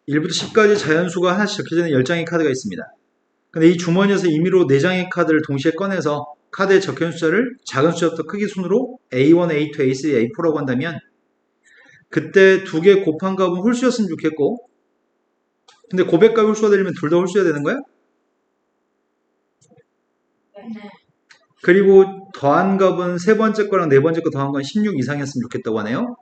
1부터 10까지 자연수가 하나씩 적혀져 있는 10장의 카드가 있습니다. 근데 이 주머니에서 임의로 4장의 카드를 동시에 꺼내서 카드에 적혀있는 숫자를 작은 숫자부터 크기 순으로 A1, A2, A3, A4라고 한다면 그때 두 개 곱한 값은 홀수였으면 좋겠고, 근데 고백값이 홀수가 되려면 둘 다 홀수여야 되는 거야? 네. 그리고 더한 값은 세 번째 거랑 네 번째 거 더한 건 16 이상이었으면 좋겠다고 하네요.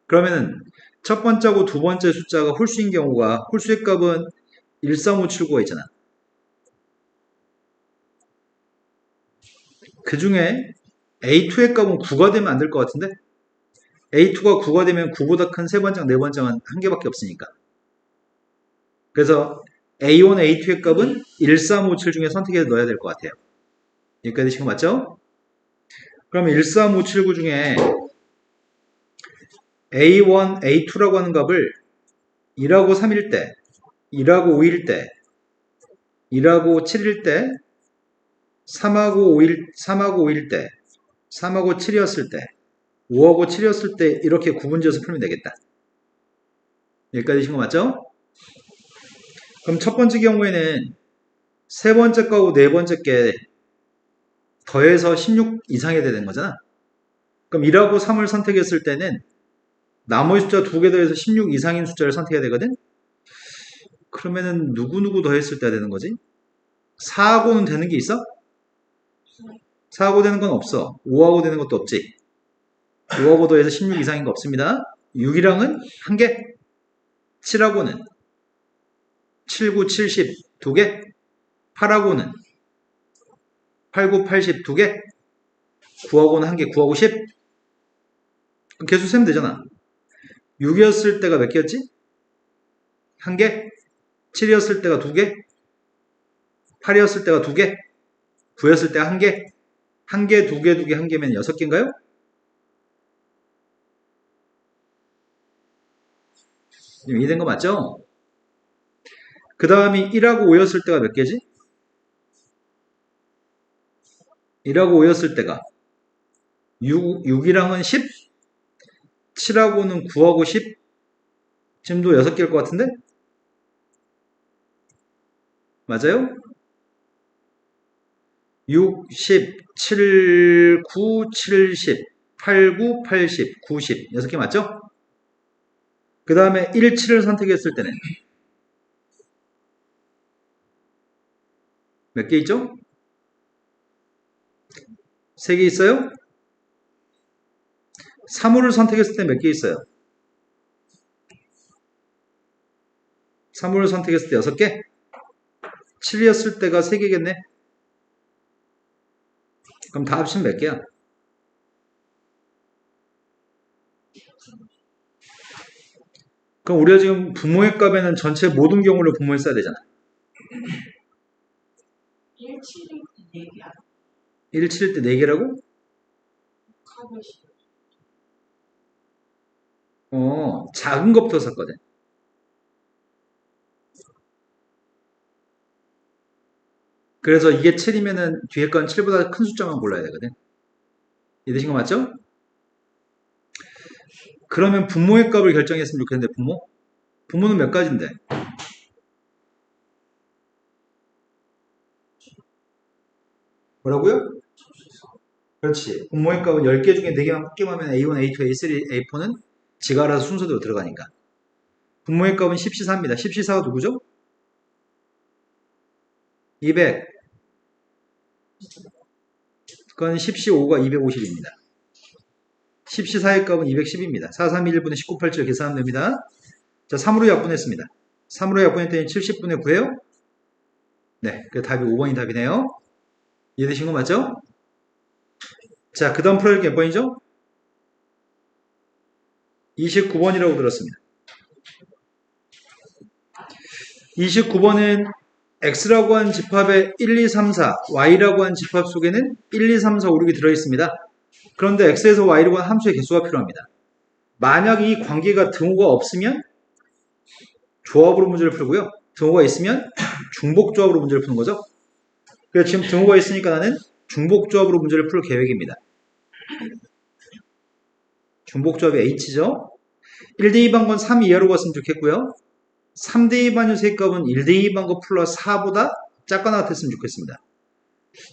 그러면은 첫 번째하고 두 번째 숫자가 홀수인 경우가 홀수의 값은 13579가 있잖아. 그 중에 A2의 값은 9가 되면 안 될 것 같은데? A2가 9가 되면 9보다 큰 세 번째랑 네 번째는 한 개밖에 없으니까. 그래서 A1, A2의 값은 1357 중에 선택해서 넣어야 될 것 같아요. 여기까지 지금 맞죠? 그러면 13579 중에 A1, A2라고 하는 값을 1하고 3일 때, 1하고 5일 때, 1하고 7일 때, 3하고 5일 때, 3하고 7이었을 때, 5하고 7이었을 때 이렇게 구분지어서 풀면 되겠다. 여기까지 신 거 맞죠? 그럼 첫 번째 경우에는 세 번째 거하고 네 번째 게 더해서 16 이상이 되는 거잖아. 그럼 1하고 3을 선택했을 때는 나머지 숫자 두 개 더해서 16 이상인 숫자를 선택해야 되거든? 그러면은 누구 더했을 때 되는 거지? 4하고는 되는 게 있어? 4하고 되는 건 없어. 5하고 되는 것도 없지. 5하고 더해서 16 이상인 거 없습니다. 6이랑은 한 개. 7하고는 7, 9, 70 두 개. 8하고는 8, 9, 80 두 개. 9하고는 한 개. 9하고 10. 그럼 개수 세면 되잖아. 6이었을 때가 몇 개였지? 한 개. 7이었을 때가 두 개. 8이었을 때가 두 개. 9였을 때가 한 개. 한 개, 두 개, 두 개, 한 개면 6개인가요? 이해된 거 맞죠? 그 다음이 1하고 5였을 때가 몇 개지? 1하고 5였을 때가 6이랑은 10, 7하고는 9하고 10, 지금도 6개일 것 같은데? 맞아요? 6, 10, 7, 9, 7, 10, 8, 9, 80, 90 6개 맞죠? 그 다음에 1, 7을 선택했을 때는 몇 개 있죠? 3개 있어요? 3호를 선택했을 때 몇 개 있어요? 3호를 선택했을 때 6개? 7이었을 때가 3개겠네? 그럼 다 합치면 몇 개야? 그럼 우리가 지금 분모의 값에는 전체 모든 경우를 분모에 써야 되잖아. 1, 7이 4개야. 1, 7일 때 4개라고? 작은 것부터 샀거든. 그래서 이게 7이면은 뒤에 건 7보다 큰 숫자만 골라야 되거든. 이해되신 거 맞죠? 그러면 분모의 값을 결정했으면 좋겠는데 분모? 분모는 몇 가지인데? 뭐라고요? 그렇지. 분모의 값은 10개 중에 4개만 뽑기만 하면 A1, A2, A3, A4는 지가 알아서 순서대로 들어가니까. 분모의 값은 10시사입니다. 10시사가 누구죠? 200. 그건 10시5가 250입니다. 10시4의 값은 210입니다. 4, 3, 1분의 19, 8, 7 계산하면 됩니다. 자, 3으로 약분했습니다. 3으로 약분했더니 70분의 9예요? 네, 그 답이 5번이 답이네요. 이해되신 거 맞죠? 자, 그 다음 풀어야 할 게 몇 번이죠? 29번이라고 들었습니다. 29번은 X라고 한 집합에 1, 2, 3, 4, Y라고 한 집합 속에는 1, 2, 3, 4, 5, 6이 들어있습니다. 그런데 X에서 Y라고 한 함수의 개수가 필요합니다. 만약 이 관계가 등호가 없으면 조합으로 문제를 풀고요. 등호가 있으면 중복조합으로 문제를 푸는 거죠. 그래서 지금 등호가 있으니까 나는 중복조합으로 문제를 풀 계획입니다. 중복조합이 H죠. 1대2 방건 3 이하로 갔으면 좋겠고요. 3대2 반열쇠 값은 1대2 반거 플러스 4보다 작거나 같았으면 좋겠습니다.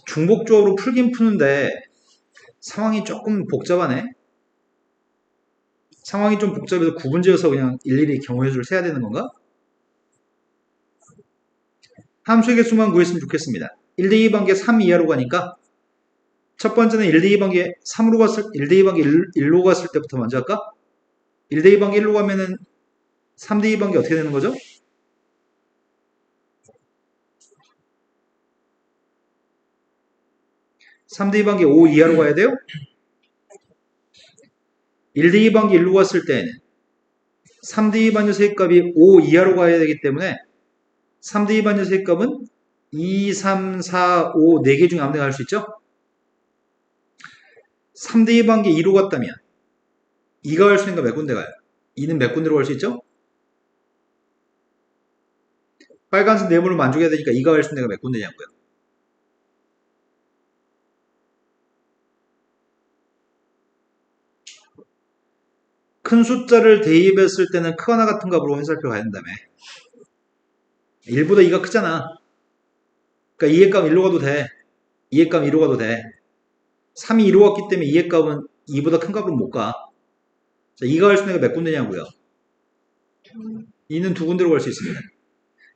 중복적으로 풀긴 푸는데 상황이 조금 복잡하네. 상황이 좀 복잡해서 구분지어서 그냥 일일이 경우의 수를 세야 되는 건가? 함수의 개수만 구했으면 좋겠습니다. 1대2 반개 3 이하로 가니까 첫 번째는 1대2 반개 3으로 갔을 1대2 반개 1로 갔을 때부터 먼저 할까? 1대2 반개 1로 가면은 3대2 반개 어떻게 되는 거죠? 3대2 반개 5 이하로 가야 돼요? 1대2 반개 1로 갔을 때는 3대2 반열쇠 값이 5 이하로 가야 되기 때문에 3대2 반열쇠 값은 2, 3, 4, 5, 4개 중에 아무 데나 갈 수 있죠? 3대2 반개 2로 갔다면 2가 갈 수 있는 거 몇 군데 가요? 2는 몇 군데로 갈 수 있죠? 빨간색 네모를 만족해야 되니까 2가 갈 수 있는 데가 몇 군데냐고요? 큰 숫자를 대입했을 때는 크거나 같은 값으로 해설표 가야 된다며. 1보다 2가 크잖아. 그러니까 2의 값 1로 가도 돼. 2의 값 2로 가도 돼. 3이 2로 갔기 때문에 2의 값은 2보다 큰 값으로 못 가. 자, 2가 갈 수 있는 데가 몇 군데냐고요? 2는 두 군데로 갈 수 있습니다.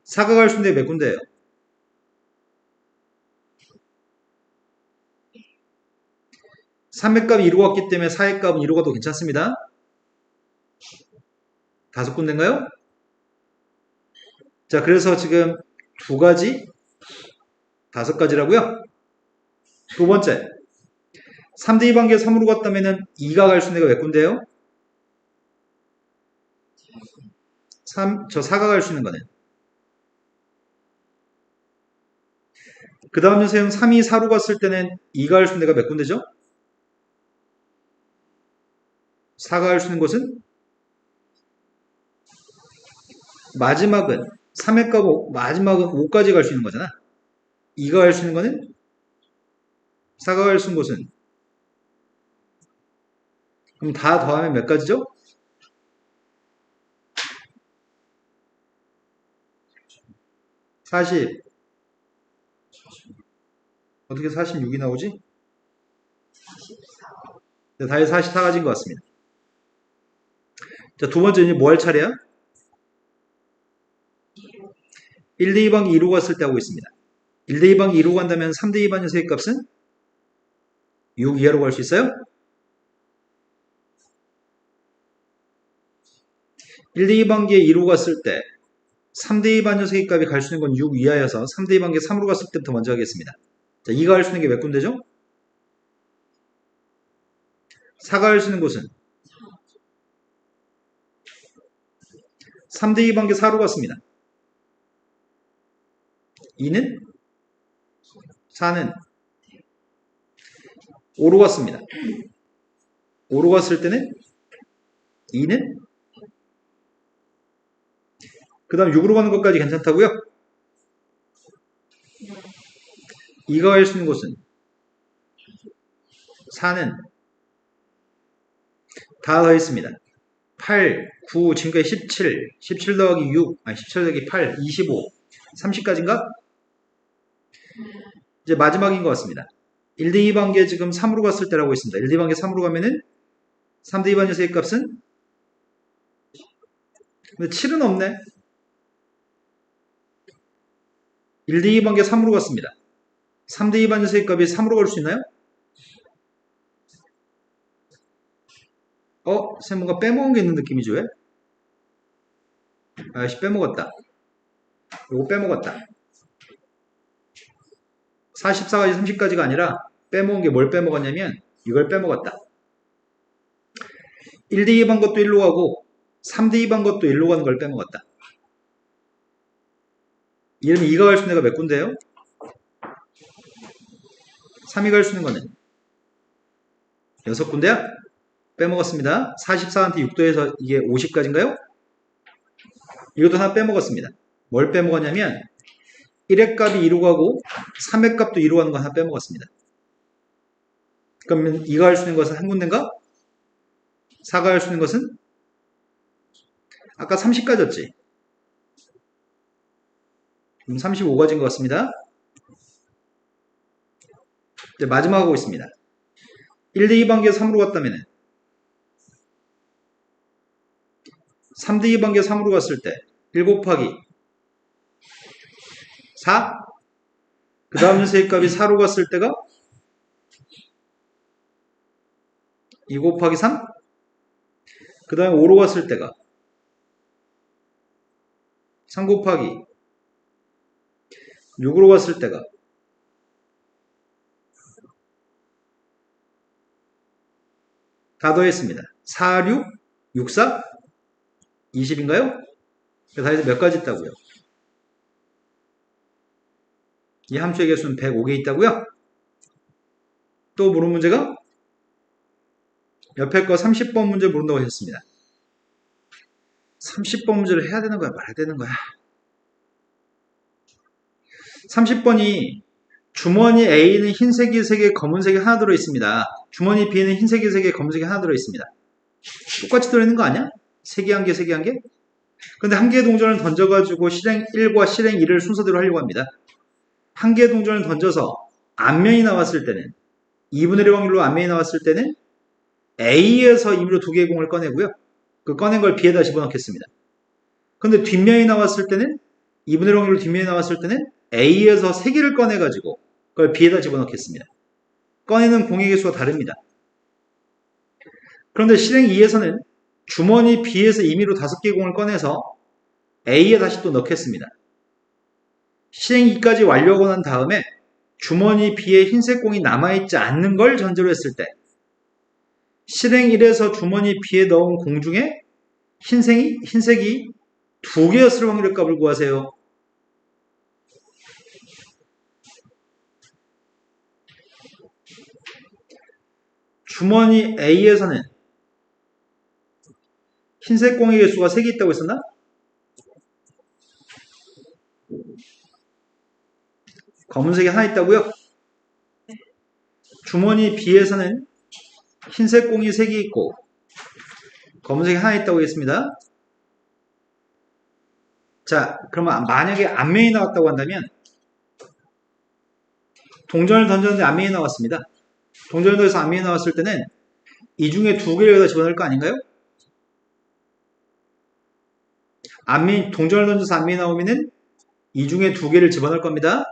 4가 갈 수 있는 데가 몇 군데예요? 3의 값이 2로 갔기 때문에 4의 값은 2로 가도 괜찮습니다. 5군데인가요? 자, 그래서 지금 2가지, 5가지라고요? 두 번째, 3대2 반개 3으로 갔다면 2가 갈 수 있는 데가 몇 군데예요? 4가 갈 수 있는 거는. 그 다음 녀석은 3이 4로 갔을 때는 2가 갈 수 있는 데가 몇 군데죠? 4가 갈 수 있는 곳은? 마지막은 3의 값 마지막은 5까지 갈 수 있는 거잖아. 2가 갈 수 있는 거는 4가 갈 수 있는 곳은 그럼 다 더하면 몇 가지죠? 40. 어떻게 46이 나오지? 44. 네, 다시 44가지인 것 같습니다. 자, 두 번째 이제 뭐 할 차례야? 1대2 반기 2로 갔을 때 하고 있습니다. 1대2 반기 2로 간다면 3대2 반열쇠의 값은 6 이하로 갈 수 있어요? 1대2 반기에 2로 갔을 때 3대2 반열쇠의 값이 갈 수 있는 건 6 이하여서 3대2 반기에 3으로 갔을 때부터 먼저 하겠습니다. 자, 2가 갈 수 있는 게 몇 군데죠? 4가 갈 수 있는 곳은 3대2 반기 4로 갔습니다. 2는 4는 5로 갔습니다. 5로 갔을 때는 2는 그 다음 6으로 가는 것까지 괜찮다고요? 2가 갈 수 있는 곳은 4는 다 더했습니다. 8, 9, 지금까지 17, 17 더하기 6, 17 더하기 8, 25, 30까지인가? 이제 마지막인 것 같습니다. 1대2 반개 지금 3으로 갔을 때라고 있습니다. 1대2 반개 3으로 가면은 3대2 반열쇠의 값은? 근데 7은 없네. 1대2 반개 3으로 갔습니다. 3대2 반열쇠의 값이 3으로 갈 수 있나요? 쌤 뭔가 빼먹은 게 있는 느낌이죠, 왜? 아씨, 빼먹었다. 요거 빼먹었다. 44가지, 30까지가 아니라 빼먹은 게 뭘 빼먹었냐면 이걸 빼먹었다. 1대2 반 것도 1로 가고 3대2 반 것도 1로 가는 걸 빼먹었다. 이러면 2가 갈 수 있는 애가 몇 군데예요? 3이 갈 수 있는 거는 6군데야? 빼먹었습니다. 44한테 6 더해서 이게 50까지인가요? 이것도 하나 빼먹었습니다. 뭘 빼먹었냐면 1의 값이 2로 가고 3의 값도 2로 가는 거 하나 빼먹었습니다. 그러면 2가 할 수 있는 것은 한 군데인가? 4가 할 수 있는 것은? 아까 30까지였지. 그럼 35가 진 것 같습니다. 이제 마지막 하고 있습니다. 1 더하기 2 반개 3으로 갔다면 3 더하기 2 반개 3으로 갔을 때 1 곱하기 4. 그 다음 녀석의 값이 4로 갔을 때가 2 곱하기 3. 그 다음에 5로 갔을 때가 3 곱하기 6으로 갔을 때가 다 더했습니다. 4, 6, 6, 4, 20인가요? 다 해서 몇 가지 있다고요? 이 함수의 개수는 105개 있다고요? 또 물은 문제가 옆에 거 30번 문제 물은다고 하셨습니다. 30번 문제를 해야 되는 거야, 말아야 되는 거야? 30번이 주머니 A는 흰색이 3개, 검은색이 하나 들어있습니다. 주머니 B는 흰색이 3개, 검은색이 하나 들어있습니다. 똑같이 들어있는 거 아니야? 3개, 1개, 3개, 1개? 근데 한 개의 동전을 던져가지고 실행 1과 실행 2를 순서대로 하려고 합니다. 한 개의 동전을 던져서 앞면이 나왔을 때는 2분의 1의 확률로 앞면이 나왔을 때는 A에서 임의로 2개의 공을 꺼내고요. 그 꺼낸 걸 B에다 집어넣겠습니다. 근데 뒷면이 나왔을 때는 2분의 1 확률로 뒷면이 나왔을 때는 A에서 3개를 꺼내가지고 그걸 B에다 집어넣겠습니다. 꺼내는 공의 개수가 다릅니다. 그런데 실행 2에서는 주머니 B에서 임의로 5개의 공을 꺼내서 A에 다시 또 넣겠습니다. 실행 2까지 완료하고 난 다음에 주머니 B에 흰색 공이 남아있지 않는 걸 전제로 했을 때 실행 1에서 주머니 B에 넣은 공 중에 흰색이 2개였을 확률의 값을 구하세요. 주머니 A에서는 흰색 공의 개수가 3개 있다고 했었나? 검은색이 하나 있다고요? 주머니 B에서는 흰색 공이 3개 있고 검은색이 하나 있다고 했습니다. 자, 그러면 만약에 앞면이 나왔다고 한다면 동전을 던졌는데 앞면이 나왔습니다. 동전을 던져서 앞면이 나왔을 때는 이 중에 2개를 여기다 집어넣을 거 아닌가요? 동전을 던져서 앞면이 나오면은 이 중에 2개를 집어넣을 겁니다.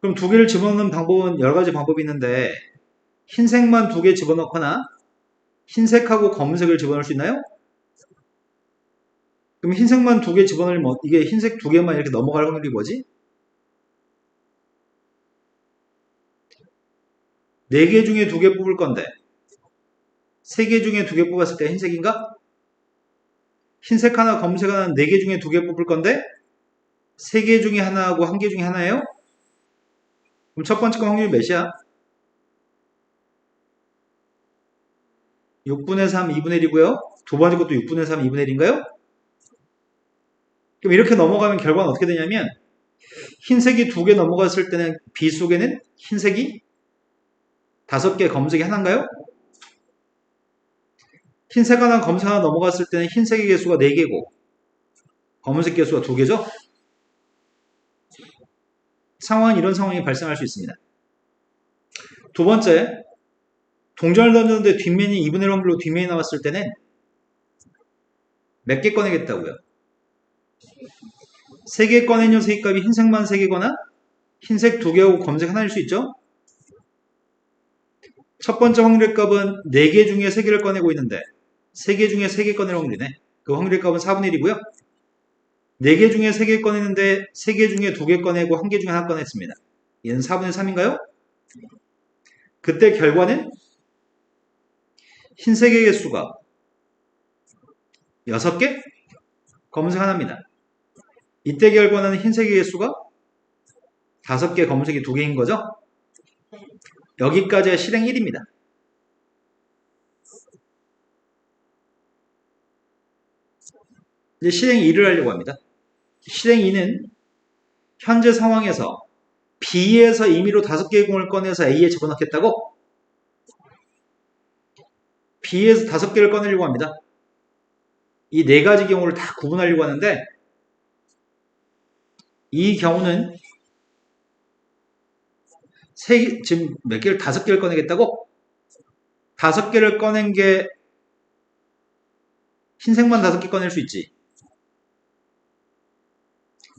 그럼 2개를 집어넣는 방법은 여러 가지 방법이 있는데 흰색만 2개 집어넣거나 흰색하고 검은색을 집어넣을 수 있나요? 그럼 흰색만 2개 집어넣으면 이게 흰색 2개만 이렇게 넘어갈 확률이 뭐지? 4개 중에 2개 뽑을 건데 3개 중에 2개 뽑았을 때 흰색인가? 흰색 하나, 검은색 하나는 4개 중에 2개 뽑을 건데 3개 중에 하나하고 1개 중에 하나예요? 그럼 첫 번째 거 확률이 몇이야? 6분의 3, 2분의 1이고요. 두 번째 것도 6분의 3, 2분의 1인가요? 그럼 이렇게 넘어가면 결과는 어떻게 되냐면 흰색이 2개 넘어갔을 때는 B 속에는 흰색이 5개, 검은색이 하나인가요? 흰색 하나, 검은색 하나 넘어갔을 때는 흰색의 개수가 4개고 검은색 개수가 2개죠? 상황은 이런 상황이 발생할 수 있습니다. 두 번째, 동전을 던졌는데 뒷면이 2분의 1 확률로 뒷면이 나왔을 때는 몇 개 꺼내겠다고요? 3개 꺼낸 녀석의 값이 흰색만 3개거나 흰색 2개하고 검은색 하나일 수 있죠? 첫 번째 확률의 값은 4개 중에 3개를 꺼내고 있는데 3개 중에 3개 꺼낼 확률이네. 그 확률의 값은 4분의 1이고요. 4개 중에 3개 꺼내는데 3개 중에 2개 꺼내고 1개 중에 하나 꺼냈습니다. 얘는 4분의 3인가요? 그때 결과는 흰색의 개수가 6개, 검은색 하나입니다. 이때 결과는 흰색의 개수가 5개, 검은색이 2개인 거죠? 여기까지가 실행 1입니다. 이제 실행 2를 하려고 합니다. 실행 2는 현재 상황에서 B에서 임의로 5개의 공을 꺼내서 A에 집어넣겠다고? B에서 5개를 꺼내려고 합니다. 이 4가지 경우를 다 구분하려고 하는데 이 경우는 지금 몇 개를 5개를 꺼내겠다고? 5개를 꺼낸 게 흰색만 5개 꺼낼 수 있지.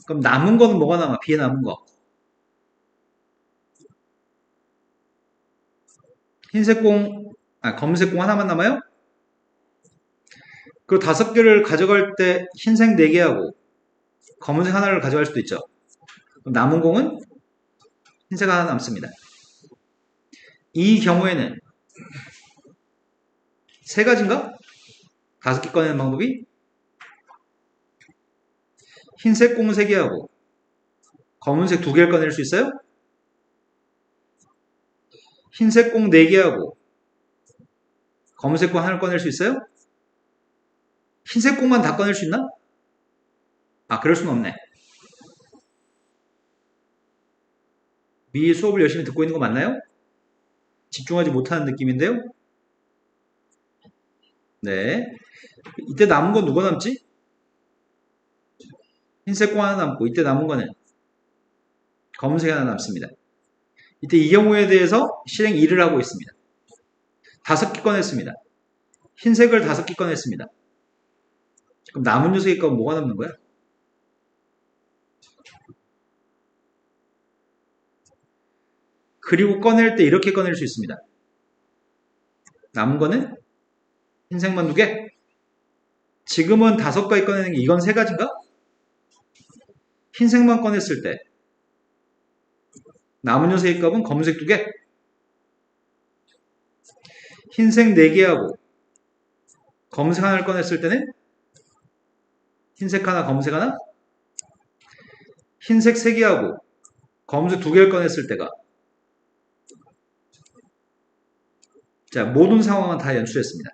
그럼 남은 거는 뭐가 남아? B에 남은 거. 검은색 공 하나만 남아요? 그리고 5개를 가져갈 때 흰색 4개하고 검은색 하나를 가져갈 수도 있죠. 그럼 남은 공은 흰색 하나 남습니다. 이 경우에는 3가지인가? 5개 꺼내는 방법이 흰색 공 3개하고 검은색 2개를 꺼낼 수 있어요? 흰색 공 4개하고 검은색 공 하나를 꺼낼 수 있어요? 흰색 공만 다 꺼낼 수 있나? 그럴 수는 없네. 미 수업을 열심히 듣고 있는 거 맞나요? 집중하지 못하는 느낌인데요? 네. 이때 남은 건 누가 남지? 흰색 공 하나 남고, 이때 남은 거는 검은색 하나 남습니다. 이때 이 경우에 대해서 실행 2를 하고 있습니다. 5개 꺼냈습니다. 흰색을 5개 꺼냈습니다. 그럼 남은 녀석의 값은 뭐가 남는 거야? 그리고 꺼낼 때 이렇게 꺼낼 수 있습니다. 남은 거는 흰색만 2개. 지금은 5가지 꺼내는 게 이건 3가지인가? 흰색만 꺼냈을 때 남은 녀석의 값은 검은색 2개. 흰색 4개하고 검은색 하나를 꺼냈을 때는 흰색 하나, 검은색 하나. 흰색 3개하고 검은색 2개를 꺼냈을 때가, 자, 모든 상황은 다 연출했습니다.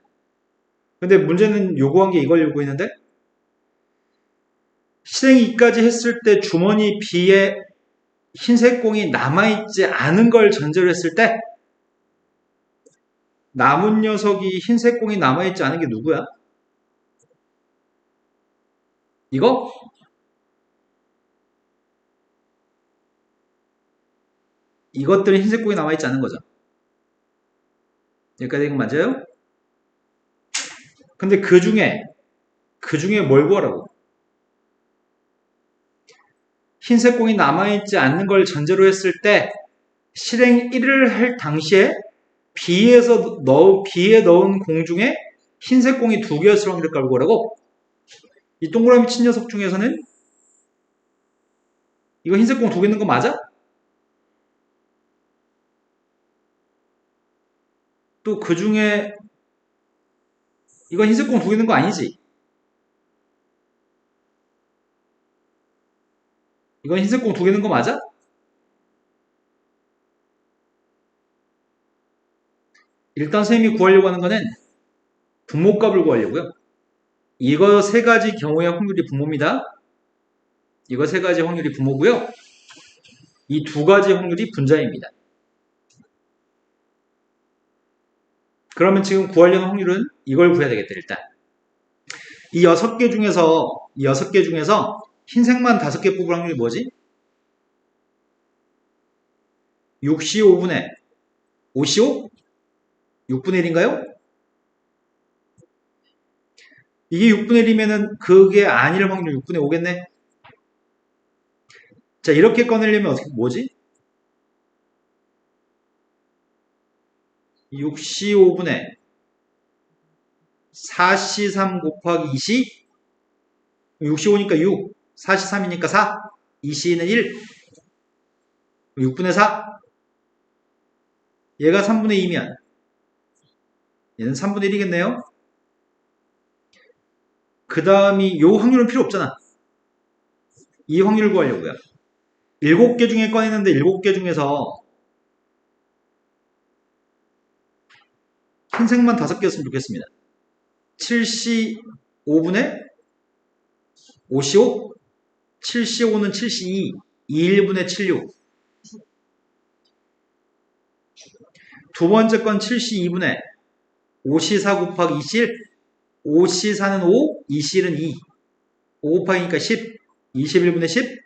근데 문제는 요구한 게 이걸 요구했는데, 실행 2까지 했을 때 주머니 B에 흰색 공이 남아있지 않은 걸 전제로 했을 때 남은 녀석이 흰색 공이 남아있지 않은 게 누구야? 이거? 이것들은 흰색 공이 남아있지 않은 거죠. 여기까지 이거 맞아요? 근데 그 중에 뭘 구하라고? 흰색 공이 남아있지 않는 걸 전제로 했을 때 실행 1을 할 당시에 B에 넣은 공 중에 흰색 공이 2개였을 확률을 구하라고? 이 동그라미 친 녀석 중에서는 이거 흰색 공 2개 있는 거 맞아? 또 그 중에 이건 흰색 공 2개 있는 거 아니지? 이건 흰색 공 2개 있는 거 맞아? 일단 선생님이 구하려고 하는 거는 분모값을 구하려고요. 이거 3가지 경우의 확률이 분모입니다. 이거 3가지 확률이 분모고요. 이 2가지 확률이 분자입니다. 그러면 지금 구하려는 확률은 이걸 구해야 되겠다, 일단. 이 6개 중에서 흰색만 5개 뽑을 확률이 뭐지? 65분의 55? 6분의 1인가요? 이게 6분의 1이면은 그게 아닐 확률 6분의 5겠네? 자, 이렇게 꺼내려면 어떻게, 뭐지? 65분의 43 곱하기 2시 65니까 6, 43이니까 4, 2시는 1, 6분의 4. 얘가 3분의 2면 얘는 3분의 1이겠네요. 그 다음이 요 확률은 필요 없잖아. 이 확률을 구하려고요. 7개 중에 꺼냈는데 7개 중에서 흰색만 5개였으면 좋겠습니다. 75분의 55, 75는 72, 21분의 76. 두 번째 건 72분의 5C4 곱하기 2C1, 5C4는 5, 2C1은 2. 5 곱하기니까 10, 21분의 10.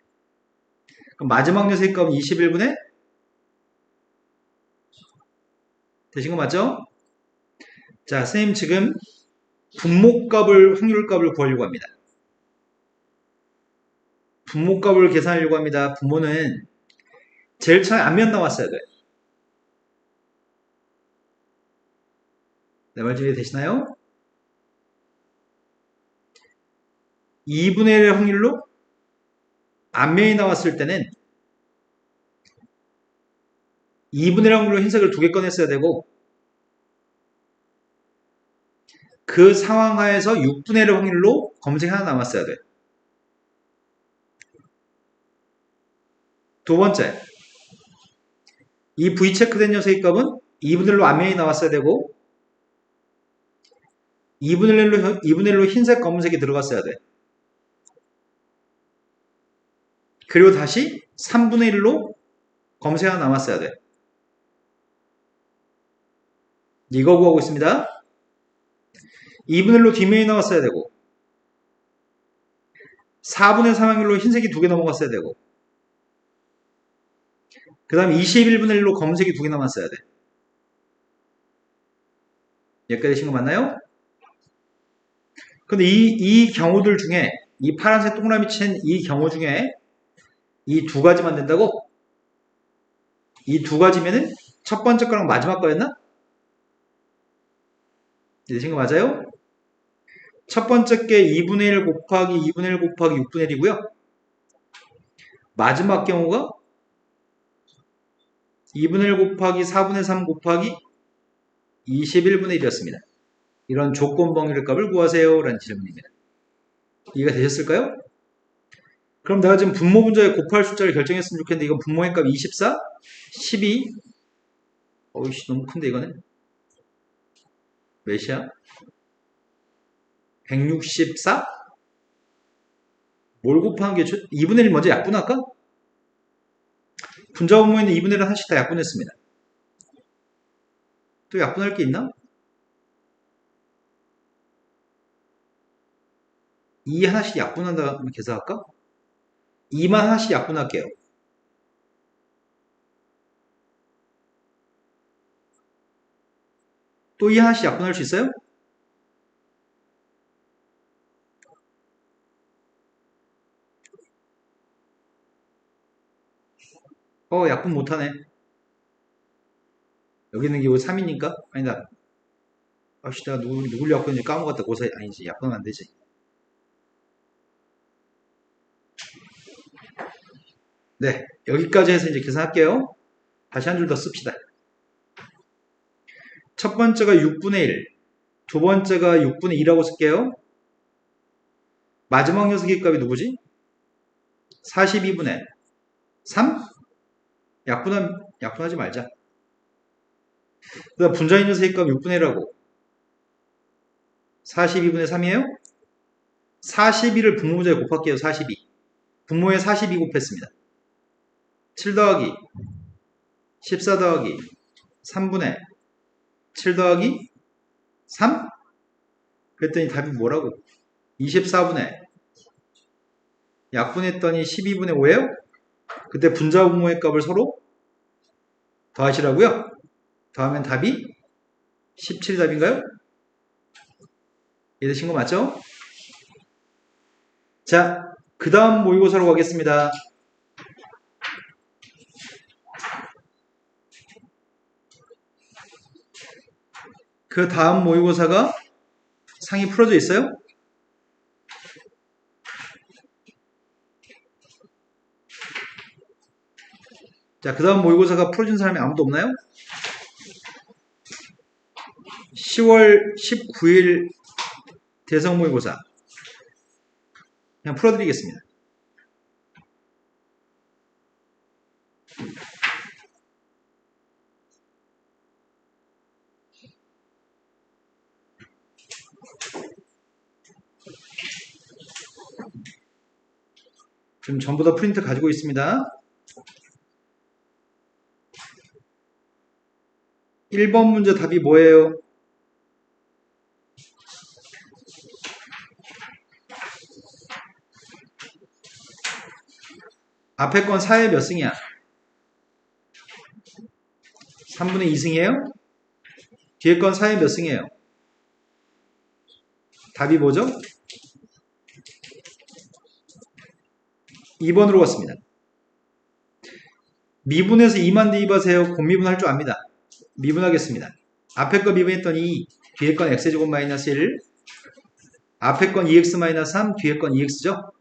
그럼 마지막 녀석의 값은 21분의 되신 거 맞죠? 자, 선생님 지금 분모값을 확률값을 구하려고 합니다. 분모값을 계산하려고 합니다. 분모는 제일 처음에 앞면 나왔어야 돼. 내 말 좀 이해되시나요? 2분의 1의 확률로 앞면이 나왔을 때는 2분의 1 확률로 흰색을 두 개 꺼냈어야 되고 그 상황 하에서 6분의 1의 확률로 검은색 하나 남았어야 돼. 두 번째, 이 V 체크된 녀석의 값은 2분의 1로 앞면이 나왔어야 되고 2분의 1로 흰색 검은색이 들어갔어야 돼. 그리고 다시 3분의 1로 검은색 하나 남았어야 돼. 이거 구하고 있습니다. 2분의 1로 뒷면이 나왔어야 되고 4분의 3 확률로 흰색이 두 개 넘어갔어야 되고 그 다음에 21분의 1로 검은색이 두 개 남았어야 돼. 여기까지 되신 거 맞나요? 근데 이 경우들 중에 이 파란색 동그라미 친 이 경우 중에 이 두 가지만 된다고? 이 두 가지면은 첫 번째 거랑 마지막 거였나? 되신 거 맞아요? 첫 번째 게 2분의 1 곱하기 2분의 1 곱하기 6분의 1이고요. 마지막 경우가 2분의 1 곱하기 4분의 3 곱하기 21분의 1이었습니다. 이런 조건 범위의 값을 구하세요. 라는 질문입니다. 이해가 되셨을까요? 그럼 내가 지금 분모 분자에 곱할 숫자를 결정했으면 좋겠는데 이건 분모의 값 24, 12 어이씨 너무 큰데 이거는 몇이야? 164? 뭘 곱하는 게 2분의 1 먼저 약분할까? 분자 분모인데 2분의 1은 하나씩 다 약분했습니다. 또 약분할 게 있나? 2 하나씩 약분한다 면 계산할까? 2만 하나씩 약분할게요. 또 2 하나씩 약분할 수 있어요? 약분 못하네. 여기 있는 게 3이니까? 아니다. 아씨, 내가 누굴 약분인지 까먹었다. 고사에, 아니지. 약분은 안 되지. 네. 여기까지 해서 이제 계산할게요. 다시 한 줄 더 씁시다. 첫 번째가 6분의 1. 두 번째가 6분의 2라고 쓸게요. 마지막 녀석의 값이 누구지? 42분의 3? 약분하지 말자. 그 다음 분자인 녀석의 값 6분의 1하고 42분의 3이에요? 42를 분모분자에 곱할게요. 42. 분모에 42 곱했습니다. 7 더하기 14 더하기 3분의 7 더하기 3? 그랬더니 답이 뭐라고? 24분의 약분했더니 12분의 5예요? 그때 분자 분모의 값을 서로 더하시라고요? 더하면 답이 17이 답인가요? 이해되신 거 맞죠? 자, 그 다음 모의고사로 가겠습니다. 그 다음 모의고사가 상이 풀어져 있어요? 자, 그 다음 모의고사가 풀어진 사람이 아무도 없나요? 10월 19일 대성 모의고사. 그냥 풀어드리겠습니다. 지금 전부 다 프린트 가지고 있습니다. 1번 문제 답이 뭐예요? 앞에 건 4의 몇 승이야? 3분의 2승이에요? 뒤에 건 4의 몇 승이에요? 답이 뭐죠? 2번으로 갔습니다. 미분에서 2만 대입하세요. 곱미분 할 줄 압니다. 미분하겠습니다. 앞에 거 미분했더니 뒤에 건 x제곱 마이너스 1, 앞에 건 2x 마이너스 3, 뒤에 건 2x죠?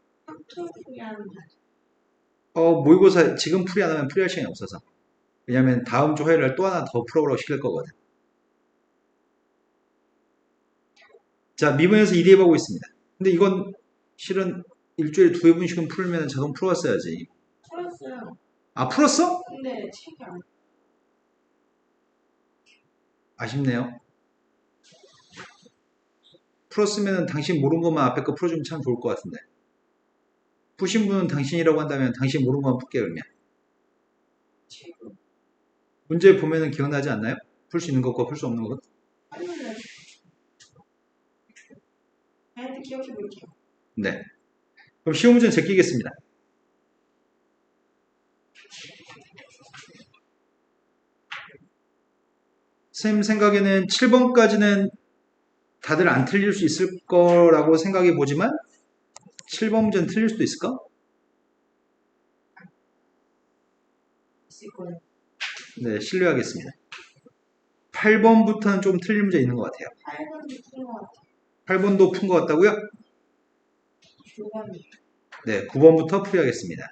faktorial 모의고사 지금 풀이 안 하면 풀이할 시간이 없어서. 왜냐면 다음 주 화요일 날 또 하나 더 풀어보라고 시킬 거거든. 자, 미분에서 2 대입하고 있습니다. 근데 이건 실은 일주일에 2회분씩은 풀면 자동 풀어왔어야지. 풀었어요. 아, 풀었어? 근데 책이 안 아쉽네요. 풀었으면 당신 모르는 것만 앞에 거 풀어주면 참 좋을 것 같은데. 푸신 분은 당신이라고 한다면 당신 모르는 것만 풀게요, 그러면. 지금 문제 보면은 기억나지 않나요? 풀 수 있는 것과 풀 수 없는 것? 아니면 하여튼 기억해 볼게요. 네. 그럼 시험 문제는 제끼겠습니다. 선생님 생각에는 7번까지는 다들 안 틀릴 수 있을 거라고 생각해 보지만 7번 문제는 틀릴 수도 있을까? 있을 거예요. 네, 신뢰하겠습니다. 8번부터는 좀 틀린 문제 있는 것 같아요. 8번도 푼것 같아요. 8번도 푼 것 같다고요? 9번이. 네, 9번부터 풀이하겠습니다.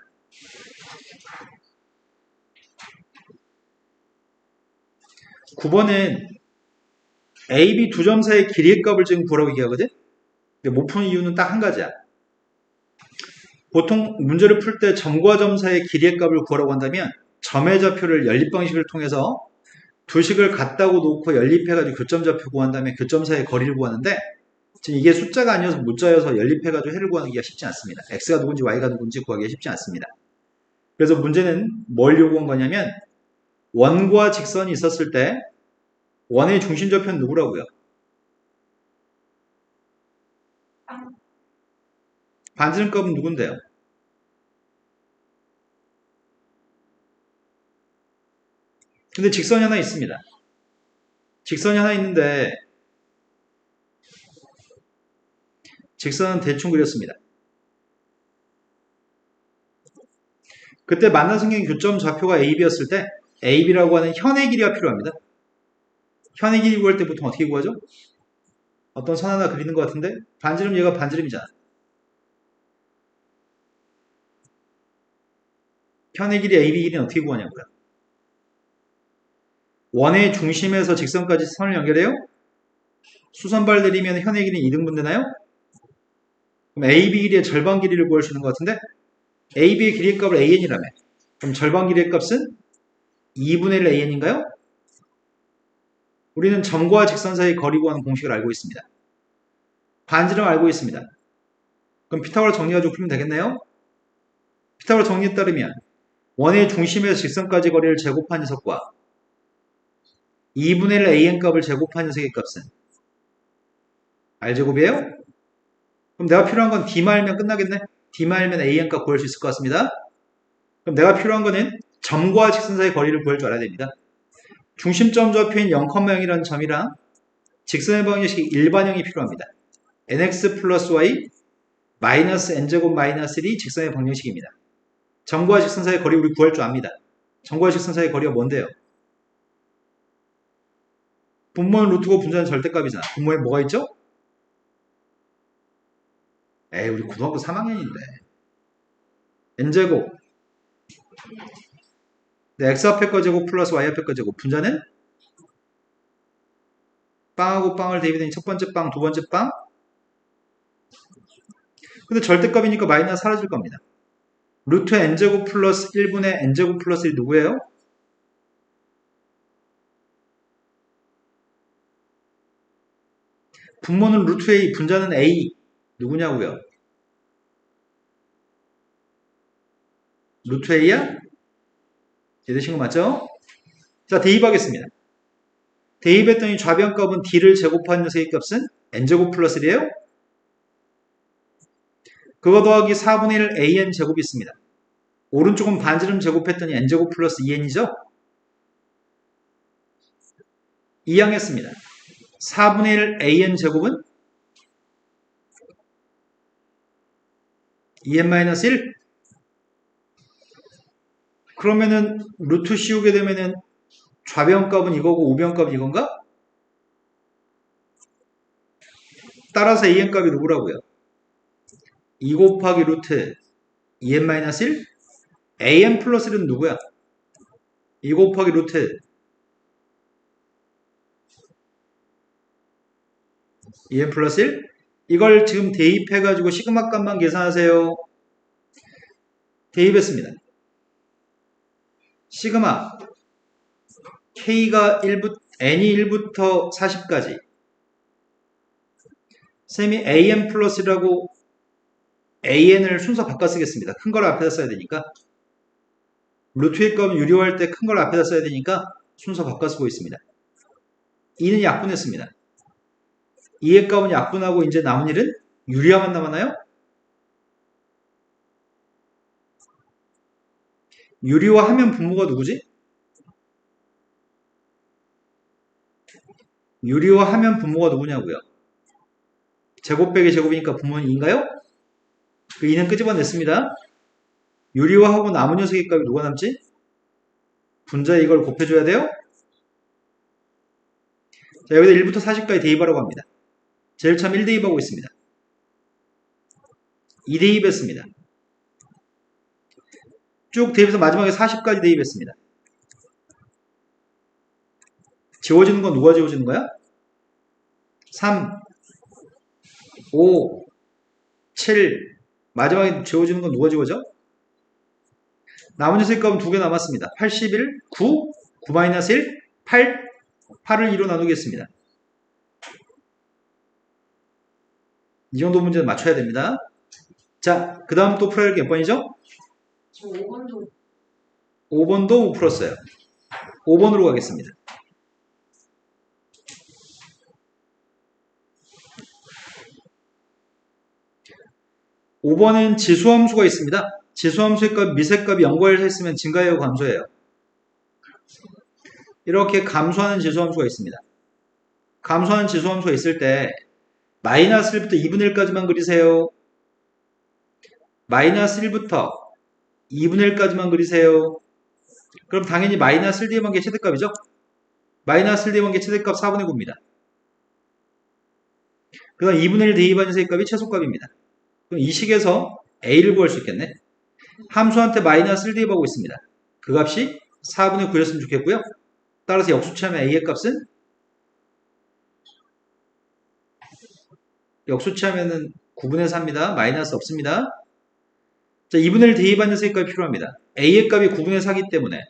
(9번은) A, B 두 점 사이의 길이의 값을 지금 구하라고 얘기하거든? 근데 못 푸는 이유는 딱 한 가지야. 보통 문제를 풀 때 점과 점 사이의 길이의 값을 구하라고 한다면 점의 좌표를 연립 방식을 통해서 두 식을 같다고 놓고 연립해가지고 교점 좌표 구한 다음에 교점 사이의 거리를 구하는데 지금 이게 숫자가 아니어서 문자여서 연립해가지고 해를 구하기가 쉽지 않습니다. x가 누군지 y가 누군지 구하기가 쉽지 않습니다. 그래서 문제는 뭘 요구한 거냐면 원과 직선이 있었을 때 원의 중심 좌표는 누구라고요? 반지름값은 누군데요? 근데 직선이 하나 있습니다. 직선이 하나 있는데 직선은 대충 그렸습니다. 그때 만난 성경 교점 좌표가 AB였을 때 AB라고 하는 현의 길이가 필요합니다. 현의 길이 구할 때 보통 어떻게 구하죠? 어떤 선 하나 그리는 것 같은데 반지름 얘가 반지름이잖아. 현의 길이 AB 길이는 어떻게 구하냐고요? 원의 중심에서 직선까지 선을 연결해요? 수선발 내리면 현의 길이는 2등분 되나요? 그럼 AB 길이의 절반 길이를 구할 수 있는 것 같은데 AB의 길이의 값을 AN이라며. 그럼 절반 길이의 값은 2분의 1 AN인가요? 우리는 점과 직선 사이 거리 구하는 공식을 알고 있습니다. 반지름 알고 있습니다. 그럼 피타고라 정리가지고 풀면 되겠네요? 피타고라 정리에 따르면 원의 중심에서 직선까지 거리를 제곱한 녀석과 2분의 1 AN 값을 제곱한 녀석의 값은 R제곱이에요? 그럼 내가 필요한 건 D만 알면 끝나겠네? D만 알면 AN 값 구할 수 있을 것 같습니다. 그럼 내가 필요한 거는 점과 직선 사이 거리를 구할 줄 알아야 됩니다. 중심점 좌표인 0,0이라는 점이랑 직선의 방정식이 일반형이 필요합니다. nx 플러스 y 마이너스 n제곱 마이너스 1이 직선의 방정식입니다. 점과 직선 사이 거리 우리 구할 줄 압니다. 점과 직선 사이 거리가 뭔데요? 분모는 루트고 분자는 절대값이잖아. 분모에 뭐가 있죠? 에이, 우리 고등학교 3학년인데. n제곱. 네, x 앞에 거 제곱 플러스 y 앞에 거 제곱. 분자는? 빵하고 빵을 대입했더니 첫 번째 빵, 두 번째 빵. 근데 절대값이니까 마이너스 사라질 겁니다. 루트 n제곱 플러스 1분의 n제곱 플러스 1 누구예요? 분모는 루트 a, 분자는 a. 누구냐고요? 루트 a야? 이해되신 거 맞죠? 자, 대입하겠습니다. 대입했더니 좌변값은 d를 제곱한 녀석의 값은 n제곱 플러스 1이에요? 그거 더하기 4분의 1 an 제곱이 있습니다. 오른쪽은 반지름 제곱했더니 n제곱 플러스 2n이죠? 이항했습니다. 4분의 1 an 제곱은 2n-1? 그러면은 루트 씌우게 되면은 좌변값은 이거고 우변값은 이건가? 따라서 an 값이 누구라고요? 2 곱하기 루트 2n-1? an 플러스 1은 누구야? 2 곱하기 루트 2n 플러스 1? 이걸 지금 대입해가지고 시그마 값만 계산하세요. 대입했습니다. 시그마 K가 n이 1부터 40까지 쌤이 an 플러스라고 an을 순서 바꿔 쓰겠습니다. 큰 걸 앞에다 써야 되니까 루트의 값은 유리화할 때 큰 걸 앞에다 써야 되니까 순서 바꿔 쓰고 있습니다. 2는 약분했습니다. 2의 값은 약분하고 이제 남은 일은 유리화만 남았나요? 유리화하면 분모가 누구지? 유리화하면 분모가 누구냐고요? 제곱 빼기 제곱이니까 분모는 2인가요? 그 2는 끄집어냈습니다. 유리화하고 남은 녀석의 값이 누가 남지? 분자에 이걸 곱해줘야 돼요? 자, 여기다 1부터 40까지 대입하라고 합니다. 제일 처음 1 대입하고 있습니다. 2 대입했습니다. 쭉 대입해서 마지막에 40까지 대입했습니다. 지워지는 건 누가 지워지는 거야? 3, 5, 7 마지막에 지워지는 건 누가 지워져? 남은 녀석의 값은 2개 남았습니다. 81, 9, 9-1, 8, 8을 2로 나누겠습니다. 이 정도 문제는 맞춰야 됩니다. 자, 그 다음 또 풀어야 할 게 몇 번이죠? 저 5번도 5번도 못 풀었어요. 5번으로 가겠습니다. 5번은 지수함수가 있습니다. 지수함수의 값, 미세값이 0과 1 했으면 증가해요, 감소해요? 이렇게 감소하는 지수함수가 있습니다. 감소하는 지수함수가 있을 때 마이너스 1부터 2분의 1까지만 그리세요. 마이너스 1부터 2분의 1까지만 그리세요. 그럼 당연히 마이너스 1 대입한 게 최대값이죠? 마이너스 1 대입한 게 최대값 4분의 9입니다. 그 다음 2분의 1 대입한 녀석의 값이 최소값입니다. 그럼 이 식에서 A를 구할 수 있겠네. 함수한테 마이너스 1 대입하고 있습니다. 그 값이 4분의 9였으면 좋겠고요. 따라서 역수치하면 A의 값은 역수치하면은 9분의 4입니다. 마이너스 없습니다. 자, 2분의 1 대입한 녀석의 값이 필요합니다. A의 값이 9분의 4이기 때문에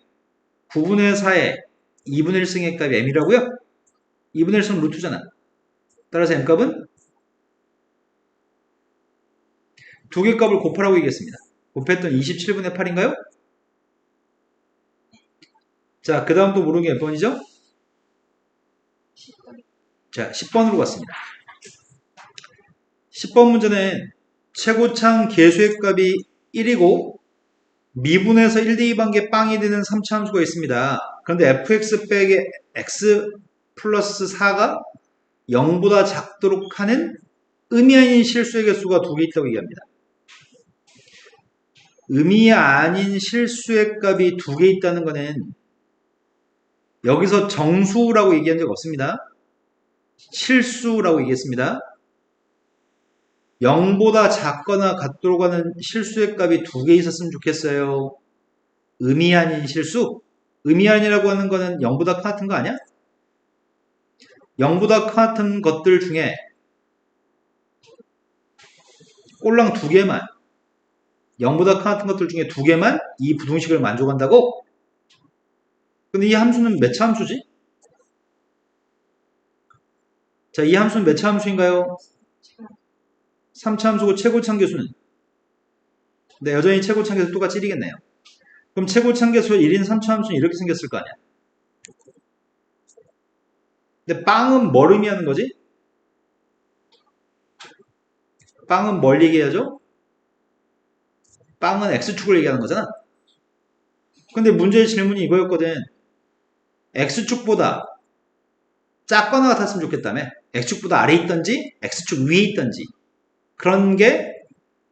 9분의 4에 2분의 1승의 값이 M이라고요? 2분의 1승은 루트잖아. 따라서 M값은 두 개 값을 곱하라고 얘기했습니다. 곱했더니 27분의 8인가요? 자, 그 다음 또 모르는 게 몇 번이죠? 10번. 자, 10번으로 갔습니다. 10번 문제는 최고창 계수의 값이 1이고 미분에서 1 대입한 게 빵이 되는 3차 함수가 있습니다. 그런데 fx 빼기 x 플러스 4가 0보다 작도록 하는 의미 아닌 실수의 개수가 2개 있다고 얘기합니다. 의미 아닌 실수의 값이 2개 있다는 것은 여기서 정수라고 얘기한 적 없습니다. 실수라고 얘기했습니다. 0보다 작거나 같도록 하는 실수의 값이 2개 있었으면 좋겠어요. 의미 아닌 실수? 의미 아니라고 하는 거는 0보다 같은 거 아니야? 0보다 같은 것들 중에 꼴랑 2개만 0보다 같은 것들 중에 2개만 이 부등식을 만족한다고? 근데 이 함수는 몇 차 함수지? 자, 이 함수는 몇 차 함수인가요? 3차 함수고 최고창 계수는? 근데 여전히 최고창 계수 똑같이 1이겠네요. 그럼 최고창 계수 1인 3차 함수는 이렇게 생겼을 거 아니야? 근데 빵은 뭘 의미하는 거지? 빵은 뭘 얘기해야죠? 빵은 x축을 얘기하는 거잖아. 근데 문제의 질문이 이거였거든. x축보다 작거나 같았으면 좋겠다며. x축보다 아래에 있던지 x축 위에 있던지. 그런 게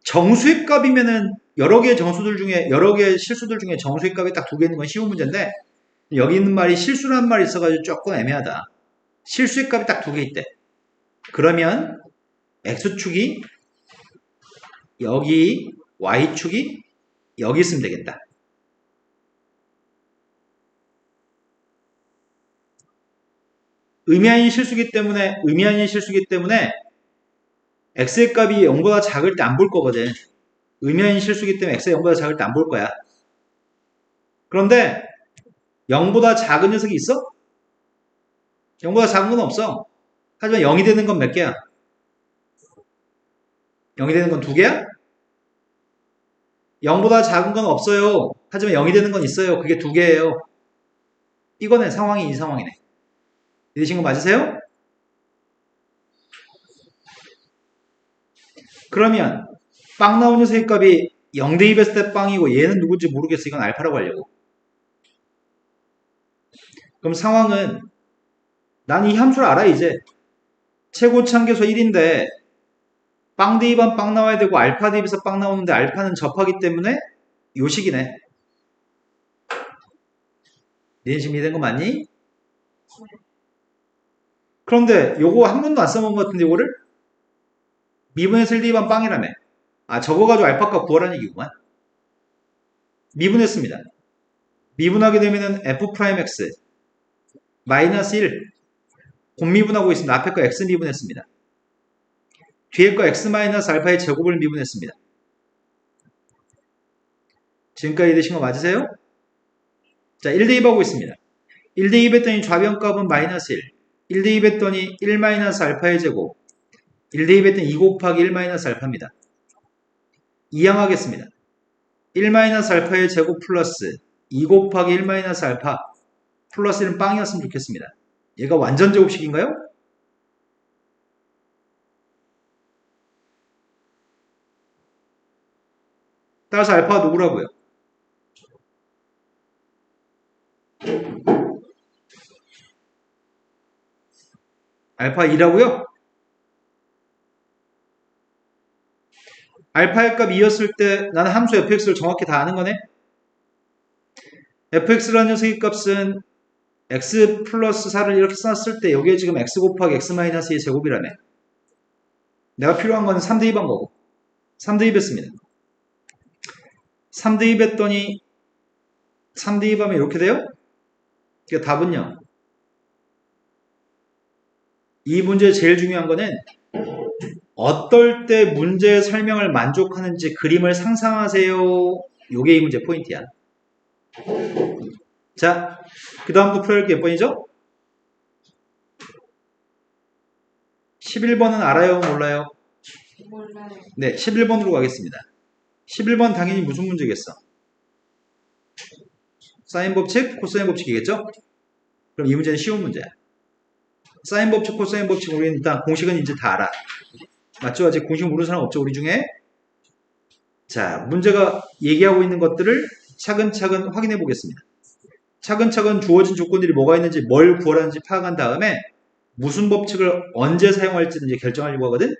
정수의 값이면은 여러 개의 실수들 중에 정수의 값이 딱 두 개 있는 건 쉬운 문제인데, 여기 있는 말이 실수라는 말이 있어가지고 조금 애매하다. 실수의 값이 딱 두 개 있대. 그러면 x축이 여기, y축이 여기 있으면 되겠다. 의미 아닌 실수기 때문에 x의 값이 0보다 작을 때 안 볼 거거든. 의미 아닌 실수기 때문에 x가 0보다 작을 때 안 볼 거야. 그런데 0보다 작은 녀석이 있어? 0보다 작은 건 없어. 하지만 0이 되는 건 몇 개야? 0이 되는 건 두 개야? 0보다 작은 건 없어요. 하지만 0이 되는 건 있어요. 그게 두 개예요. 이거네. 상황이 이 상황이네. 이해되신 거 맞으세요? 그러면 빵 나온 녀석의 값이 0 대입했을 때 빵이고 얘는 누군지 모르겠어. 이건 알파라고 하려고. 그럼 상황은 난 이 함수를 알아 이제. 최고차함계수 1인데 빵 대입하면 빵 나와야 되고 알파 대입해서 빵 나오는데 알파는 접하기 때문에 요 식이네. 니네 지금 이해된 거 맞니? 그런데 요거 한 번도 안 써본 것 같은데 이거를 미분해서 1 대입하면 빵이라며. 아 저거 가지고 알파값 구하라는 얘기구만. 미분했습니다. 미분하게 되면은 f'x 마이너스 1 곱미분하고 있습니다. 앞에 거 x 미분했습니다. 뒤에 거 x 마이너스 알파의 제곱을 미분했습니다. 지금까지 되신 거 맞으세요? 자, 1 대입하고 있습니다. 1 대입했더니 좌변값은 마이너스 1. 1 대입했더니 1 마이너스 알파의 제곱. 1 대입했더니 2 곱하기 1 마이너스 알파입니다. 이항하겠습니다. 1 마이너스 알파의 제곱 플러스 2 곱하기 1 마이너스 알파 플러스 1은 빵이었으면 좋겠습니다. 얘가 완전 제곱식인가요? 따라서 알파가 누구라고요? 알파 2라고요? 알파의 값 2였을 때 나는 함수 fx를 정확히 다 아는 거네? fx라는 녀석의 값은 x 플러스 4를 이렇게 써놨을 때 여기에 지금 x 곱하기 x 마이너스 2의 제곱이라며. 내가 필요한 건 3 대입한 거고 3 대입했습니다. 3 대입했더니 3 대입하면 이렇게 돼요? 그러니까 답은요. 이 문제의 제일 중요한 거는 어떨 때 문제의 설명을 만족하는지 그림을 상상하세요. 요게 이 문제 포인트야. 자, 그 다음부터 풀어야 할 게 몇 번이죠? 11번은 알아요? 몰라요? 몰라요. 네, 11번으로 가겠습니다. 11번 당연히 무슨 문제겠어? 사인 법칙, 코사인 법칙이겠죠? 그럼 이 문제는 쉬운 문제야. 사인 법칙, 코사인 법칙 우리는 일단 공식은 이제 다 알아. 맞죠? 아직 공식 모르는 사람 없죠? 우리 중에? 자, 문제가 얘기하고 있는 것들을 차근차근 확인해 보겠습니다. 차근차근 주어진 조건들이 뭐가 있는지 뭘 구하라는지 파악한 다음에 무슨 법칙을 언제 사용할지는 이제 결정하려고 하거든?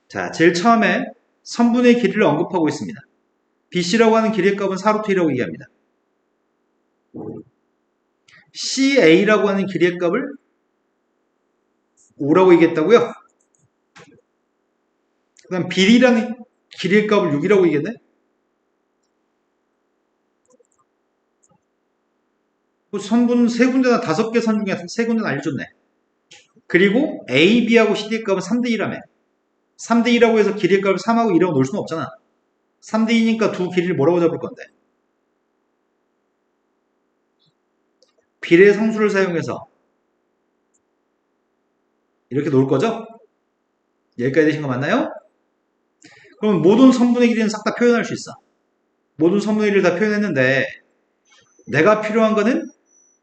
자, 제일 처음에 선분의 길이를 언급하고 있습니다. BC라고 하는 길이의 값은 4루트 1이라고 얘기합니다. CA라고 하는 길이의 값을 5라고 얘기했다고요? 그 다음 B라는 길이의 값을 6이라고 얘기했네? 선분 세 군데나 5개 선 중에 3군데는 알려줬네. 그리고 A, B하고 CD의 값은 3대2라며. 3대2라고 해서 길이의 값을 3하고 2라고 놓을 수는 없잖아. 3대2니까 두 길이를 뭐라고 잡을 건데? 비례 상수를 사용해서 이렇게 놓을 거죠? 여기까지 되신 거 맞나요? 그럼 모든 선분의 길이는 싹 다 표현할 수 있어. 모든 선분의 길이를 다 표현했는데 내가 필요한 거는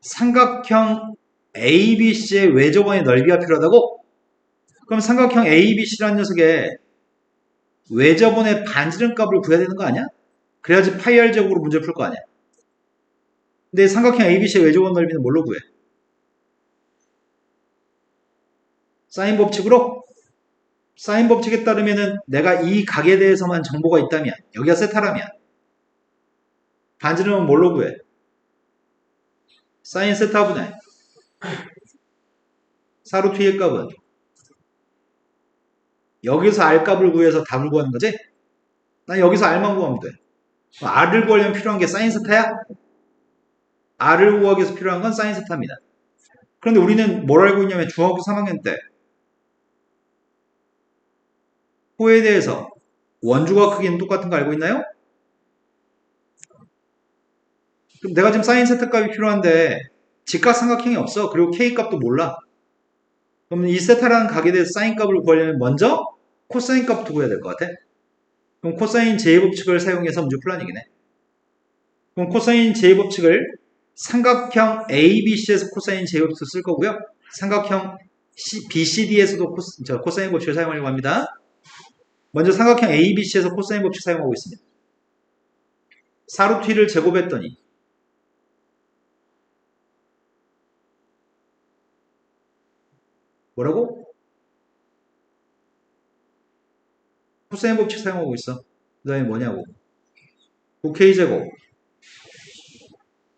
삼각형 ABC의 외접원의 넓이가 필요하다고? 그럼 삼각형 ABC라는 녀석의 외접원의 반지름 값을 구해야 되는 거 아니야? 그래야지 파이 R 제곱으로 문제를 풀 거 아니야? 근데 삼각형 ABC의 외조건 넓이는 뭘로 구해? 사인 법칙으로? 사인 법칙에 따르면은 내가 이 각에 대해서만 정보가 있다면, 여기가 세타라면, 반지름은 뭘로 구해? 사인 세타분의 4루트 2의 값은 여기서 R 값을 구해서 답을 구하는 거지? 난 여기서 R만 구하면 돼. R을 구하려면 필요한 게 사인 세타야? R을 구하기 위해서 필요한 건 사인 세타입니다. 그런데 우리는 뭘 알고 있냐면 중학교 3학년 때 호에 대해서 원주각 크기는 똑같은 거 알고 있나요? 그럼 내가 지금 사인 세타 값이 필요한데 직각삼각형이 없어. 그리고 K 값도 몰라. 그럼 이 세타라는 각에 대해서 사인 값을 구하려면 먼저 코사인 값부터 구해야 될 것 같아. 그럼 코사인 제곱법칙을 사용해서 문제 풀라는 얘기네. 그럼 코사인 제곱법칙을 삼각형 ABC에서 코사인 제곱법칙을 쓸 거고요. 삼각형 BCD에서도 코사인 법칙을 사용하려고 합니다. 먼저 삼각형 ABC에서 코사인 법칙 사용하고 있습니다. 4루트 1을 제곱했더니 뭐라고? 코사인 법칙 사용하고 있어. 그 다음에 뭐냐고. 9K제곱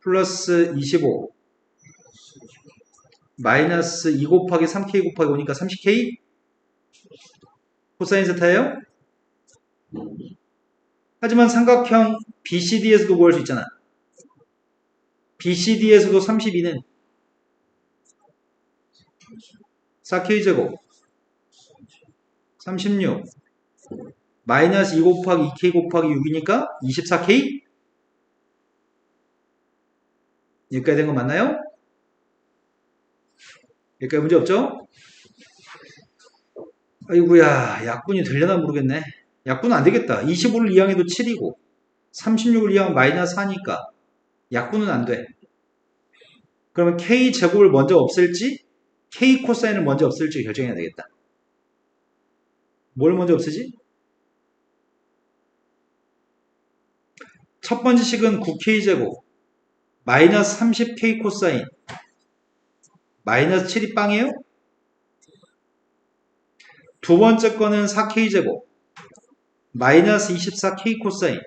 플러스 25 마이너스 2 곱하기 3K 곱하기 5니까 30K 코사인 세타예요? 하지만 삼각형 BCD에서도 구할 수 있잖아. BCD에서도 32는 4K제곱 36 마이너스 2 곱하기 2K 곱하기 6이니까 24K? 여기까지 된 거 맞나요? 여기까지 문제 없죠? 아이고야, 약분이 되려나 모르겠네. 약분은 안 되겠다. 25를 이항해도 7이고 36을 이항하면 마이너스 4니까 약분은 안 돼. 그러면 K제곱을 먼저 없앨지 K 코사인을 먼저 없앨지 결정해야 되겠다. 뭘 먼저 없애지? 첫 번째 식은 9K제곱 마이너스 30K 코사인 마이너스 7이 빵이에요? 두 번째 거는 4K제곱 마이너스 24K 코사인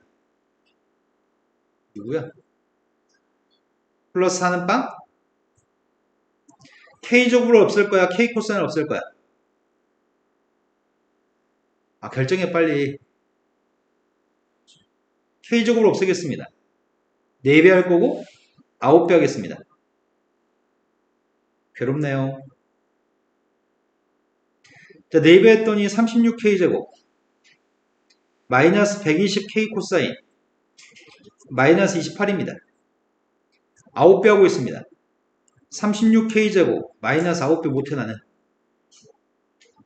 이거야. 플러스 4는 빵? K제곱을 없앨 거야? K 코사인을 없앨 거야? 아, 결정해 빨리. K제곱을 없애겠습니다. 4배 할 거고 9배 하겠습니다. 괴롭네요. 자, 4배 했더니 36K제곱 마이너스 120K 코사인 마이너스 28입니다. 9배 하고 있습니다. 36K제곱 마이너스 9배 못해 나는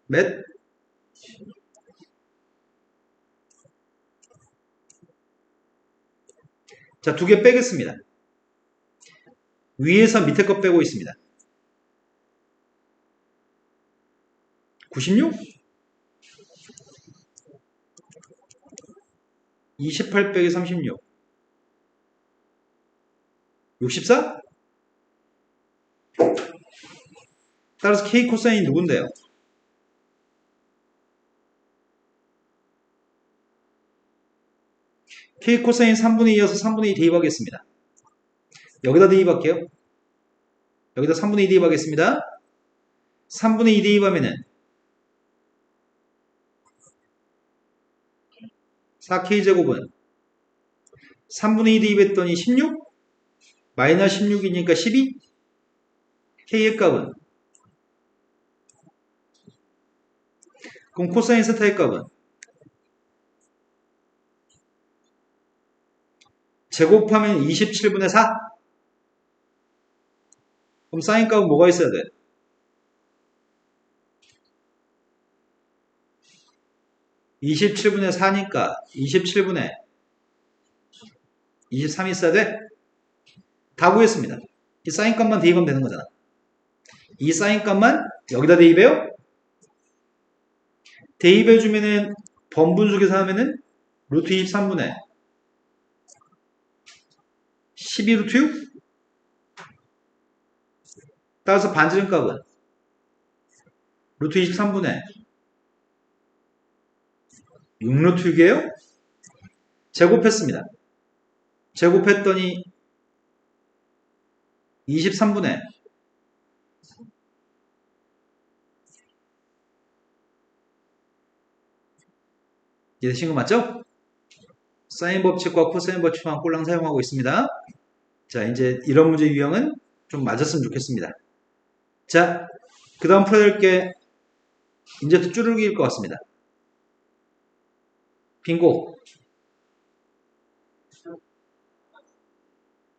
몇? 자, 2개 빼겠습니다. 위에서 밑에 거 빼고 있습니다. 96? 28 빼기 36 64? 따라서 K 코사인이 누군데요? K 코사인 3분의 2여서 3분의 2 대입하겠습니다. 여기다 대입할게요. 여기다 3분의 2 대입하겠습니다. 3분의 2 대입하면은 4K제곱은 3분의 2 대입했더니 16? 마이너스 16이니까 12? K의 값은? 그럼 코사인 세타의 값은? 제곱하면 27분의 4? 그럼 사인 값은 뭐가 있어야 돼? 27분의 4니까 27분의 23이 있어야 돼? 다 구했습니다. 이 사인 값만 대입하면 되는 거잖아. 이 사인 값만 여기다 대입해요? 대입해주면은 번분수 계산하면은 루트 23분의 12 루트 6? 따라서 반지름값은 루트 23분의 6루트 6이에요? 제곱했습니다. 제곱했더니 23분의 이해되신 거 맞죠? 사인 법칙과 코사인 법칙만 꼴랑 사용하고 있습니다. 자, 이제 이런 문제 유형은 좀 맞았으면 좋겠습니다. 자, 그 다음 풀어야 될 게 이제 쭈르기일 것 같습니다. 빙고.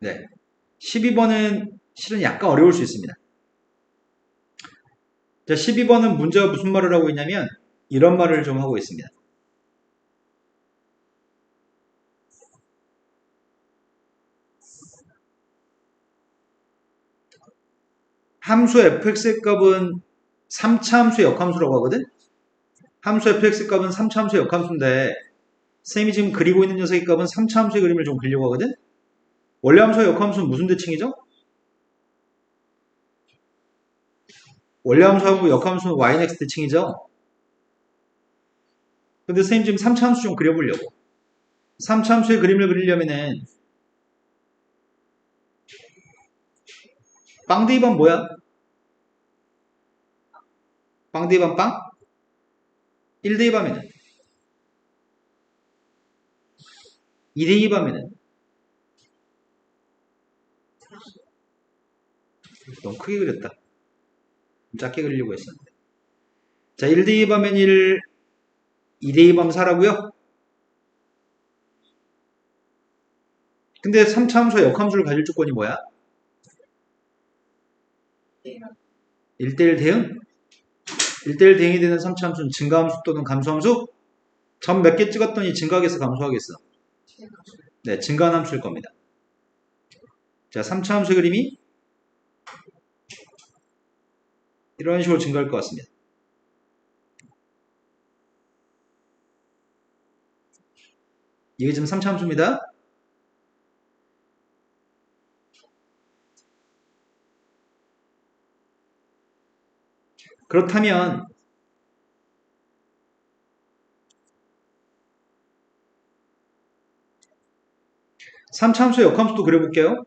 네. 12번은 실은 약간 어려울 수 있습니다. 자, 12번은 문제가 무슨 말을 하고 있냐면 이런 말을 좀 하고 있습니다. 함수 fx의 값은 3차 함수의 역함수라고 하거든? 함수 fx의 값은 3차 함수의 역함수인데 쌤이 지금 그리고 있는 녀석의 값은 3차 함수의 그림을 좀 그리려고 하거든? 원래 함수의 역함수는 무슨 대칭이죠? 원래 함수하고 역함수는 yx 대칭이죠? 근데 쌤 지금 3차 함수 좀 그려보려고. 3차 함수의 그림을 그리려면은 빵 대입은 뭐야? 빵 대입은 빵? 1 대입하면은 2 대입하면은 너무 크게 그렸다. 좀 작게 그리려고 했었는데. 자, 1 대입하면 1, 2 대입하면 4라고요? 근데 3차 함수와 역함수를 가질 조건이 뭐야? 1대1 대응? 1대1 대응이 되는 3차 함수는 증가함수 또는 감소함수? 점 몇 개 찍었더니 증가하겠어, 감소하겠어? 네, 증가한 함수일 겁니다. 자, 3차 함수의 그림이 이런 식으로 증가할 것 같습니다. 이게 지금 3차 함수입니다. 그렇다면 3차 함수의 역함수도 그려볼게요.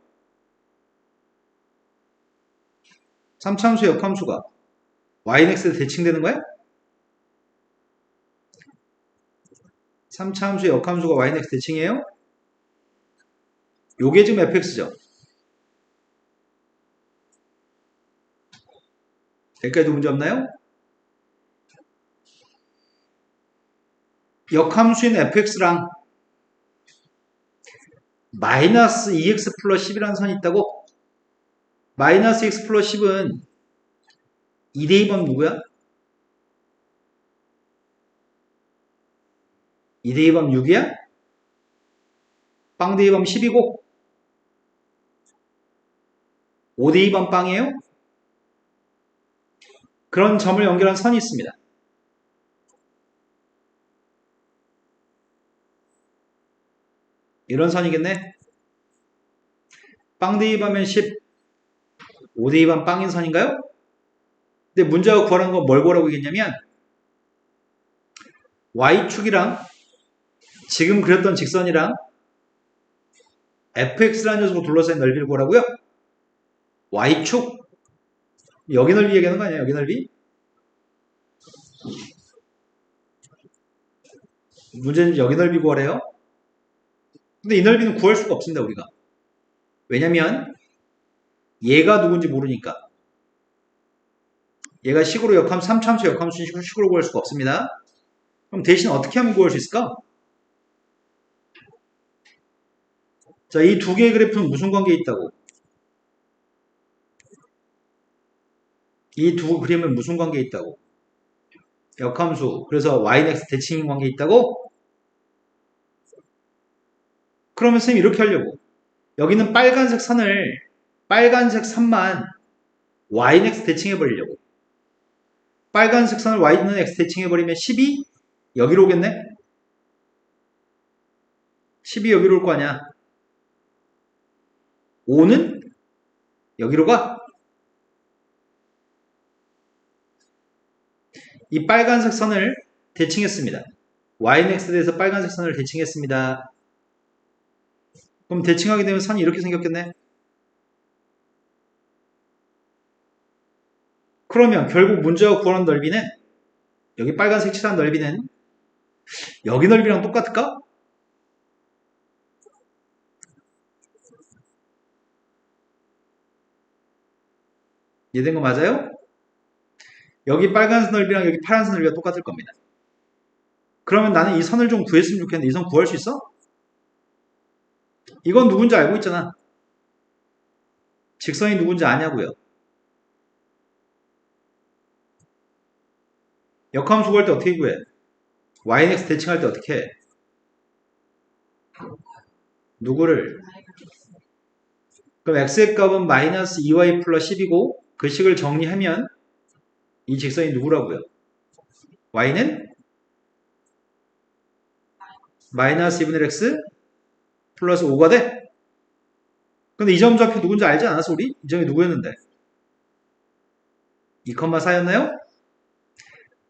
3차 함수의 역함수가 yx에 대칭되는 거야? 3차 함수의 역함수가 yx 대칭이에요? 요게 지금 fx죠. 여기까지도 문제 없나요? 역함수인 fx랑 마이너스 2x 플러스 10이라는 선이 있다고? 마이너스 x 플러스 10은 2대2번 누구야? 2대2번 6이야? 빵 대2번 10이고 5대2번 빵이에요? 그런 점을 연결한 선이 있습니다. 이런 선이겠네? 빵 대2하면 10, 5대2번 빵인 선인가요? 근데 문제가 구하는 건 뭘 구하라고 얘기했냐면 y축이랑 지금 그렸던 직선이랑 fx라는 녀석으로 둘러싸인 넓이를 구하라고요? y축? 여기 넓이 얘기하는 거 아니야? 여기 넓이? 문제는 여기 넓이 구하래요? 근데 이 넓이는 구할 수가 없습니다, 우리가. 왜냐면 얘가 누군지 모르니까. 얘가 식으로 역함수, 3차함수 역함수 식으로 구할 수가 없습니다. 그럼 대신 어떻게 하면 구할 수 있을까? 자, 이 두 개의 그래프는 무슨 관계에 있다고? 이 두 그림은 무슨 관계에 있다고? 역함수, 그래서 yx 대칭인 관계에 있다고? 그러면 선생님이 이렇게 하려고. 여기는 빨간색 선만 yx 대칭해버리려고. 빨간색 선을 y는 x 대칭해버리면 10이 여기로 오겠네? 10이 여기로 올 거 아니야. 5는 여기로 가? 이 빨간색 선을 대칭했습니다. y는 x에 대해서 빨간색 선을 대칭했습니다. 그럼 대칭하게 되면 선이 이렇게 생겼겠네? 그러면 결국 문제가 구하는 넓이는 여기 빨간색 칠한 넓이는 여기 넓이랑 똑같을까? 이해된 거 맞아요? 여기 빨간색 넓이랑 여기 파란색 넓이가 똑같을 겁니다. 그러면 나는 이 선을 좀 구했으면 좋겠는데 이 선 구할 수 있어? 이건 누군지 알고 있잖아. 직선이 누군지 아냐고요. 역함수 구할 때 어떻게 구해? y는 x 대칭할 때 어떻게 해? 누구를? 그럼 x의 값은 마이너스 2y 플러스 10이고 그 식을 정리하면 이 직선이 누구라고요? y는 마이너스 2분의 x 플러스 5가 돼? 근데 이 점좌표 누군지 알지 않았어 우리? 이 점이 누구였는데? 2,4였나요?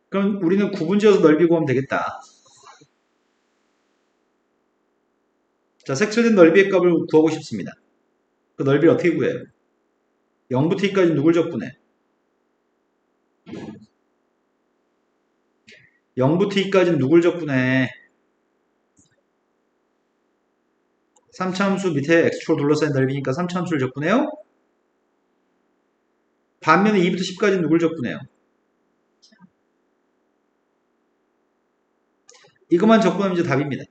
그럼 우리는 구분지어서 넓이 구하면 되겠다. 자, 색칠된 넓이의 값을 구하고 싶습니다. 그 넓이를 어떻게 구해요? 0부터 2까지 누굴 적분해? 0부터 2까지 누굴 적분해? 3차함수 밑에 x축으로 둘러싸인 넓이니까 3차함수를 적분해요? 반면에 2부터 10까지 누굴 적분해요? 이것만 적분하면 이제 답입니다.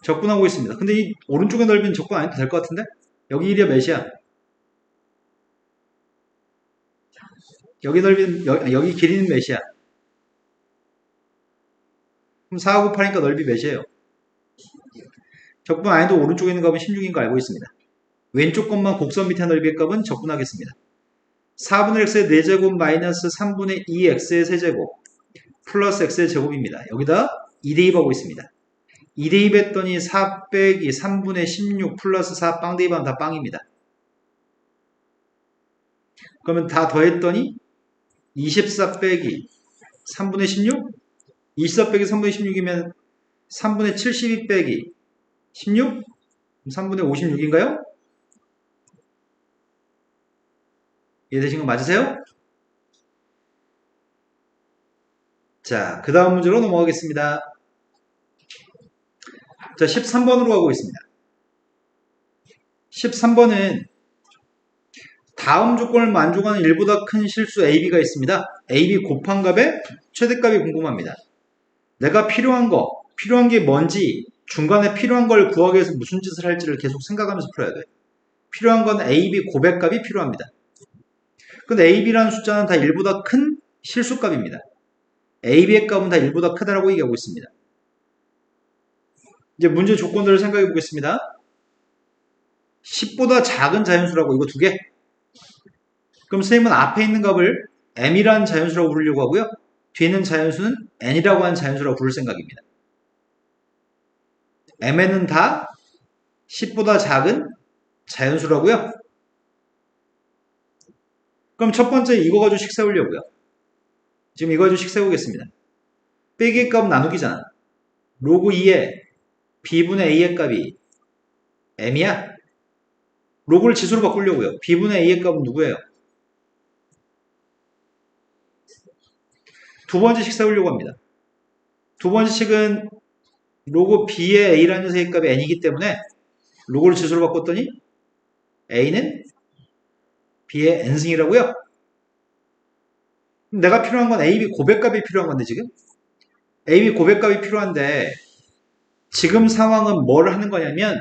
적분하고 있습니다. 근데 이 오른쪽의 넓이는 적분 안 해도 될 것 같은데? 여기 1이야 몇이야? 여기 넓이는 여기 길이는 몇이야? 그럼 4 곱하니까 넓이 몇이에요? 적분 안 해도 오른쪽에 있는 값은 16인 거 알고 있습니다. 왼쪽 것만 곡선 밑에 넓이의 값은 적분하겠습니다. 4분의 x의 4제곱 마이너스 3분의 2x의 세제곱 플러스 x의 제곱입니다. 여기다 2 대입하고 있습니다. 2 대입했더니 4 빼기 3분의 16 플러스 4 빵 대입하면 다 빵입니다. 그러면 다 더했더니 24 빼기 3분의 16? 24 빼기 3분의 16이면 3분의 72 빼기 16? 3분의 56인가요? 이해되신 거 맞으세요? 자, 그 다음 문제로 넘어가겠습니다. 자, 13번으로 가고 있습니다. 13번은 다음 조건을 만족하는 1보다 큰 실수 AB가 있습니다. AB 곱한 값의 최대값이 궁금합니다. 내가 필요한 게 뭔지, 중간에 필요한 걸 구하기 위해서 무슨 짓을 할지를 계속 생각하면서 풀어야 돼. 필요한 건 AB 고백값이 필요합니다. 근데 AB라는 숫자는 다 1보다 큰 실수값입니다. AB의 값은 다 1보다 크다라고 얘기하고 있습니다. 이제 문제 조건들을 생각해 보겠습니다. 10보다 작은 자연수라고 이거 두 개. 그럼 선생님은 앞에 있는 값을 m이라는 자연수라고 부르려고 하고요. 뒤에 있는 자연수는 n이라고 하는 자연수라고 부를 생각입니다. mn은 다 10보다 작은 자연수라고요. 그럼 첫 번째 이거 가지고 식 세우려고요. 지금 이거 가지고 식 세우겠습니다. 빼기의 값 나누기잖아. 로그 2에 b분의 a의 값이 m이야? 로그를 지수로 바꾸려고요. b분의 a의 값은 누구예요? 두 번째 식 세우려고 합니다. 두 번째 식은 로그 b의 a라는 녀석의 값이 n이기 때문에 로그를 지수로 바꿨더니 a는 b의 n승이라고요. 내가 필요한 건 ab 고백값이 필요한 건데 지금 ab 고백값이 필요한데 지금 상황은 뭘 하는 거냐면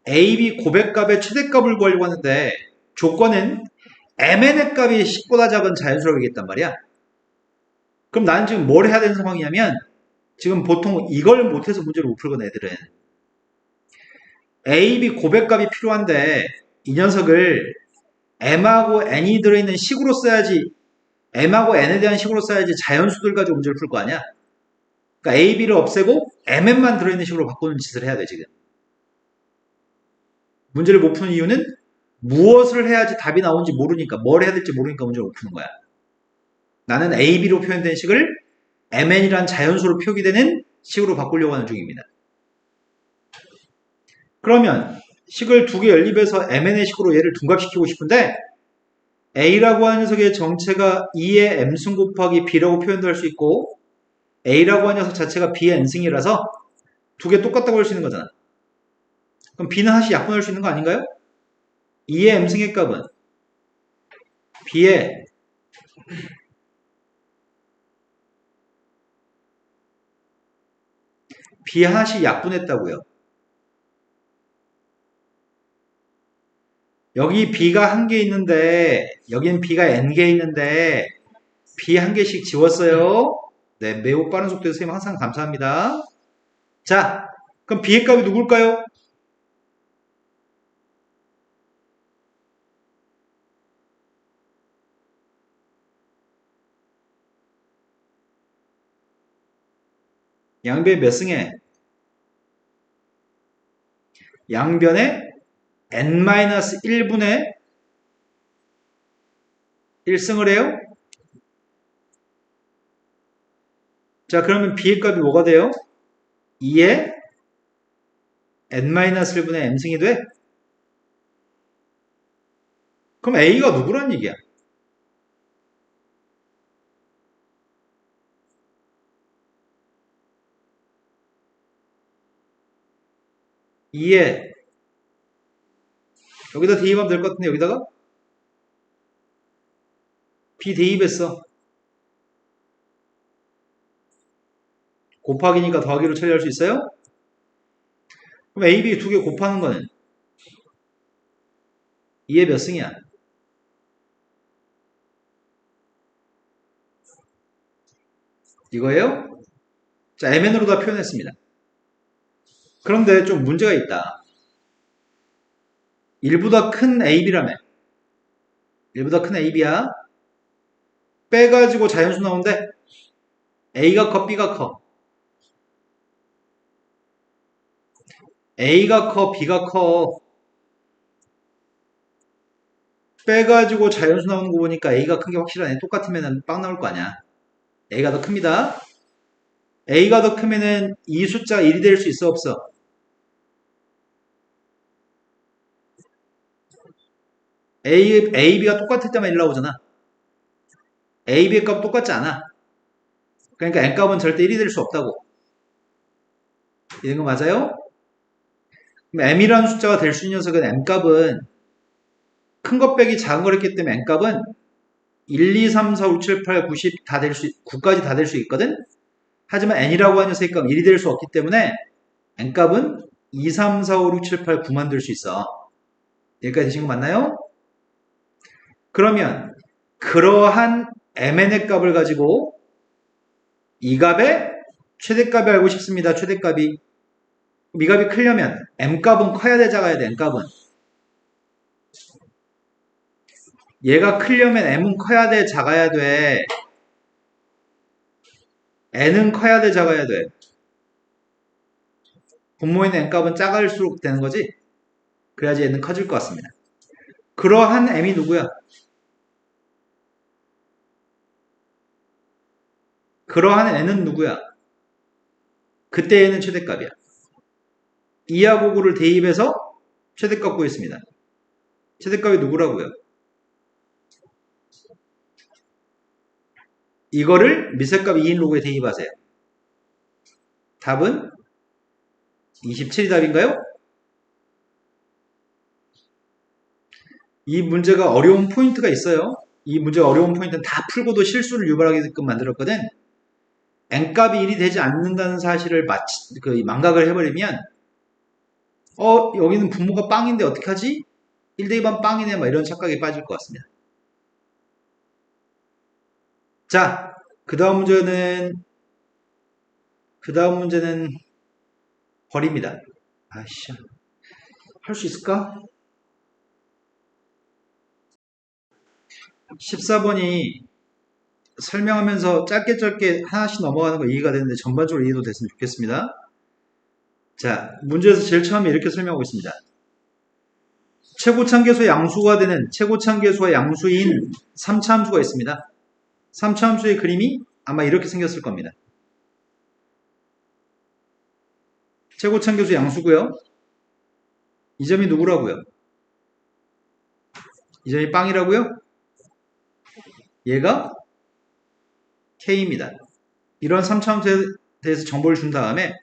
ab 고백값의 최대값을 구하려고 하는데 조건은 mn의 값이 10보다 작은 자연수라고얘기했단 말이야. 그럼 나는 지금 뭘 해야 되는 상황이냐면 지금 보통 이걸 못해서 문제를 못 풀거든 애들은. AB 고백값이 필요한데 이 녀석을 m하고 n이 들어있는 식으로 써야지 m하고 n에 대한 식으로 써야지 자연수들 가지고 문제를 풀 거 아니야. 그러니까 AB를 없애고 mn만 들어있는 식으로 바꾸는 짓을 해야 돼 지금. 문제를 못 푸는 이유는 무엇을 해야지 답이 나오는지 모르니까 뭘 해야 될지 모르니까 문제를 못 푸는 거야. 나는 AB로 표현된 식을 MN이란 자연수로 표기되는 식으로 바꾸려고 하는 중입니다. 그러면 식을 두 개 연립해서 MN의 식으로 얘를 둔갑시키고 싶은데 A라고 하는 녀석의 정체가 2의 M승 곱하기 B라고 표현도 할 수 있고 A라고 하는 녀석 자체가 B의 N승이라서 두 개 똑같다고 할 수 있는 거잖아. 그럼 B는 하나씩 약분할 수 있는 거 아닌가요? 2의 M승의 값은 B의 B 하나씩 약분했다고요. 여기 B가 한 개 있는데 여긴 B가 N개 있는데 B 한 개씩 지웠어요. 네, 매우 빠른 속도에서 선생님 항상 감사합니다. 자, 그럼 B의 값이 누굴까요? 양변의 몇 승에? 양변의 n-1분의 1승을 해요? 자, 그러면 B의 값이 뭐가 돼요? 2의 n-1분의 m승이 돼? 그럼 A가 누구란 얘기야? 2의 여기다 대입하면 될 것 같은데 여기다가 B 대입했어. 곱하기니까 더하기로 처리할 수 있어요? 그럼 A, B 두 개 곱하는 거는 2의 몇 승이야? 이거예요? 자, MN으로 다 표현했습니다. 그런데 좀 문제가 있다. 1보다 큰 AB라며. 1보다 큰 AB야. 빼가지고 자연수 나오는데 A가 커, B가 커. A가 커, B가 커. 빼가지고 자연수 나오는 거 보니까 A가 큰 게 확실하네. 똑같으면 빵 나올 거 아니야. A가 더 큽니다. A가 더 크면은 이 숫자 1이 될 수 있어, 없어? A, B가 똑같을 때만 1 나오잖아. A, B의 값 똑같지 않아. 그러니까 N값은 절대 1이 될 수 없다고. 이런 거 맞아요? 그럼 M이라는 숫자가 될 수 있는 녀석은 M값은 큰 것 빼기 작은 걸 했기 때문에 N값은 1, 2, 3, 4, 5, 7, 8, 9, 10 다 될 수, 9까지 다 될 수 있거든? 하지만 N이라고 하는 녀석의 값은 1이 될 수 없기 때문에 N값은 2, 3, 4, 5, 6, 7, 8, 9만 될 수 있어. 여기까지 되신 거 맞나요? 그러면 그러한 MN의 값을 가지고 이 값의 최대값이 알고 싶습니다. 최대값이. 이 값이 크려면 M값은 커야 돼, 작아야 돼, M값은. 얘가 크려면 M은 커야 돼, 작아야 돼. N은 커야 돼, 작아야 돼. 분모인 N값은 작을수록 되는 거지? 그래야지 N은 커질 것 같습니다. 그러한 M이 누구야? 그러한 N은 누구야? 그때 N은 최대값이야. 2하고 9를 대입해서 최대값 구했습니다. 최대값이 누구라고요? 이거를 미세값 2인 로그에 대입하세요. 답은 27이 답인가요? 이 문제가 어려운 포인트가 있어요. 이 문제가 어려운 포인트는 다 풀고도 실수를 유발하게끔 만들었거든. N값이 1이 되지 않는다는 사실을 망각을 해버리면 여기는 분모가 빵인데 어떡하지? 1 대입하면 빵이네 막 이런 착각에 빠질 것 같습니다. 자, 그 다음 문제는 버립니다. 아이씨, 할 수 있을까? 14번이 설명하면서 짧게 하나씩 넘어가는 거 이해가 되는데 전반적으로 이해도 됐으면 좋겠습니다. 자, 문제에서 제일 처음에 이렇게 설명하고 있습니다. 최고참계수와 양수가 되는 최고참계수와 양수인 3차 함수가 있습니다. 3차함수의 그림이 아마 이렇게 생겼을 겁니다. 최고참 교수 양수고요. 이 점이 누구라고요? 이 점이 빵이라고요? 얘가 K입니다. 이런 3차함수에 대해서 정보를 준 다음에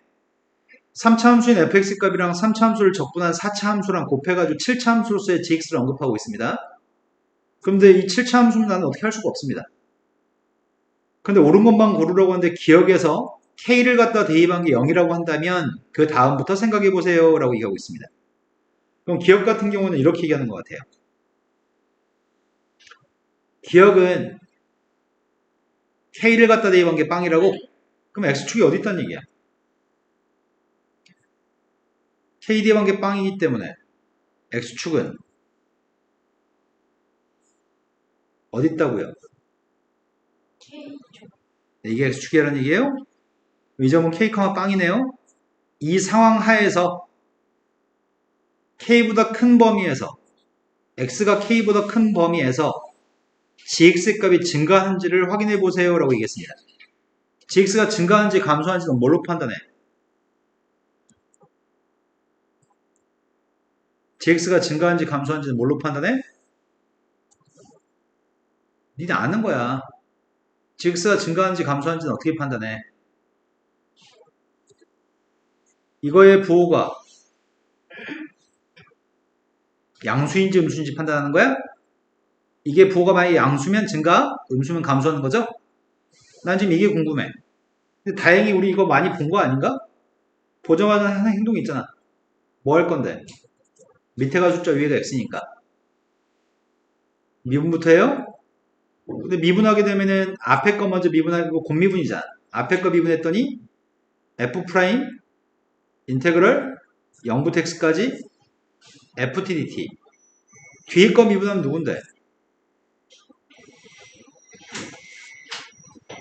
3차함수인 fx 값이랑 3차함수를 적분한 4차함수랑 곱해가지고 7차함수로서의 gx를 언급하고 있습니다. 그런데 이 7차함수는 나는 어떻게 할 수가 없습니다. 근데 옳은 것만 고르라고 하는데 기억에서 K를 갖다 대입한 게 0이라고 한다면 그 다음부터 생각해 보세요 라고 얘기하고 있습니다. 그럼 기억 같은 경우는 이렇게 얘기하는 것 같아요. 기억은 K를 갖다 대입한 게 빵이라고? 그럼 X축이 어디 있다는 얘기야? K 대입한 게 빵이기 때문에 X축은 어디 있다고요? 이게 X축이라는 얘기예요? 이 점은 K, 빵이네요. 이 상황 하에서 K보다 큰 범위에서 X가 K보다 큰 범위에서 GX 값이 증가하는지를 확인해 보세요 라고 얘기했습니다. GX가 증가하는지 감소하는지는 뭘로 판단해? GX가 증가하는지 감소하는지는 뭘로 판단해? 니네 아는 거야. GX가 증가하는지 감소하는지는 어떻게 판단해? 이거의 부호가 양수인지 음수인지 판단하는 거야? 이게 부호가 만약에 양수면 증가, 음수면 감소하는 거죠? 난 지금 이게 궁금해. 근데 다행히 우리 이거 많이 본 거 아닌가? 보자마자 하는 행동이 있잖아. 뭐 할 건데? 밑에가 숫자, 위에가 x니까. 미분부터 해요? 근데 미분하게 되면은 앞에 거 먼저 미분하고 곱미분이잖아. 앞에 거 미분했더니 f 프라임 인테그럴 0부터 x까지 ft dt. 뒤에 거 미분하면 누군데?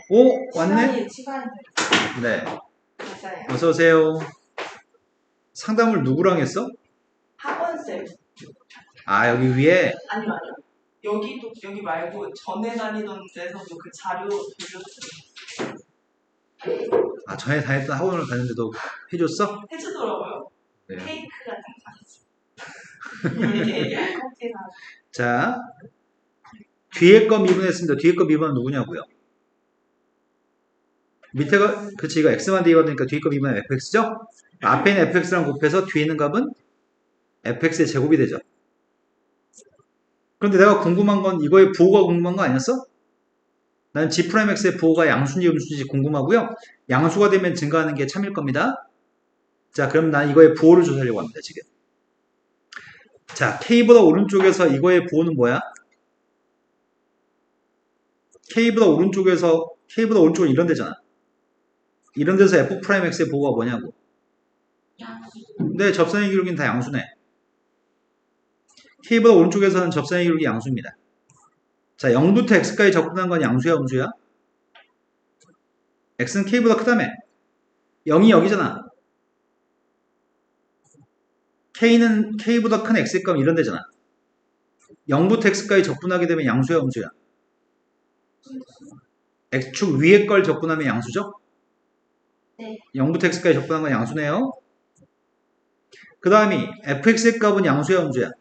오, 왔네? 시간이 네. 맞아요. 어서 오세요. 상담을 누구랑 했어? 학원쌤. 아, 여기 위에. 아니요, 아니요. 여기도, 여기 말고 전에 다니던 데서도 그 자료 돌렸어요. 아, 전에 다녔던 학원을 갔는데도 해줬어? 해주더라고요. 네. 케이크 같은 거. 이렇게 얇게 자, 뒤에 거 미분했습니다. 뒤에 거 미분은 누구냐고요? 밑에가, 그치, 이거 x만 대입하니까 뒤에 거 미분은 fx죠? 앞에 있는 fx랑 곱해서 뒤에 있는 값은 fx의 제곱이 되죠. 그런데 내가 궁금한 건 이거의 부호가 궁금한 거 아니었어? 난 g'x의 부호가 양수인지 음수인지 궁금하고요. 양수가 되면 증가하는 게 참일 겁니다. 자, 그럼 난 이거의 부호를 조사하려고 합니다, 지금. 자, k보다 오른쪽에서 이거의 부호는 뭐야? k보다 오른쪽은 이런 데잖아. 이런 데서 f'x의 부호가 뭐냐고. 네, 접선의 기울기는 다 양수네. k보다 오른쪽에서는 접선의 기울기 양수입니다. 자, 0부터 x까지 접근한 건 양수야, 음수야? x는 k보다 크다며. 0이 여기잖아. k는 k보다 큰 x의 값 이런 데잖아. 0부터 x까지 접근하게 되면 양수야, 음수야? x축 위에 걸 접근하면 양수죠? 네. 0부터 x까지 접근한 건 양수네요. 그 다음이 fx의 값은 양수야, 음수야?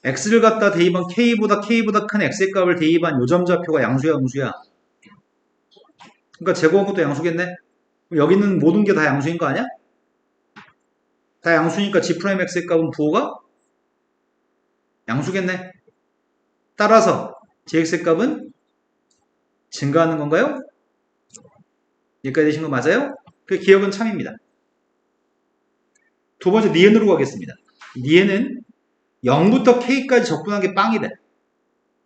x를 갖다 대입한 k보다 큰 x의 값을 대입한 요점 좌표가 양수야, 음수야? 그러니까 제곱한 것도 양수겠네? 그럼 여기 있는 모든 게 다 양수인 거 아니야? 다 양수니까 g'x의 값은 부호가 양수겠네? 따라서 gx의 값은 증가하는 건가요? 여기까지 되신 거 맞아요? 그 기억은 참입니다. 두 번째 니은으로 가겠습니다. 니은은 0부터 k까지 접근한 게 빵이래.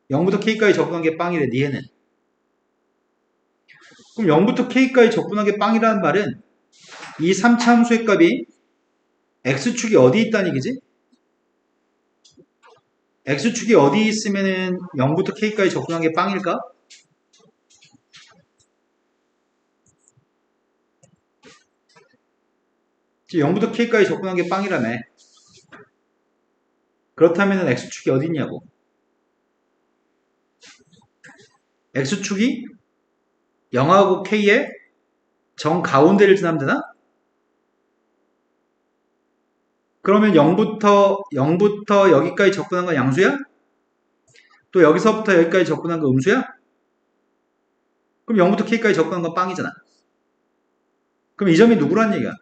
0부터 k까지 접근한 게 빵이래, 니은은. 그럼 0부터 k까지 접근한 게 빵이라는 말은 이 3차 함수의 값이 x축이 어디 있다는 얘기지? x축이 어디 있으면은 0부터 k까지 접근한 게 빵일까? 지금 0부터 k까지 접근한 게 빵이라며. 그렇다면 x축이 어디 있냐고. x축이 0하고 k의 정 가운데를 지나면 되나? 그러면 0부터 여기까지 접근한 건 양수야? 또 여기서부터 여기까지 접근한 건 음수야? 그럼 0부터 k까지 접근한 건 빵이잖아. 그럼 이 점이 누구란 얘기야?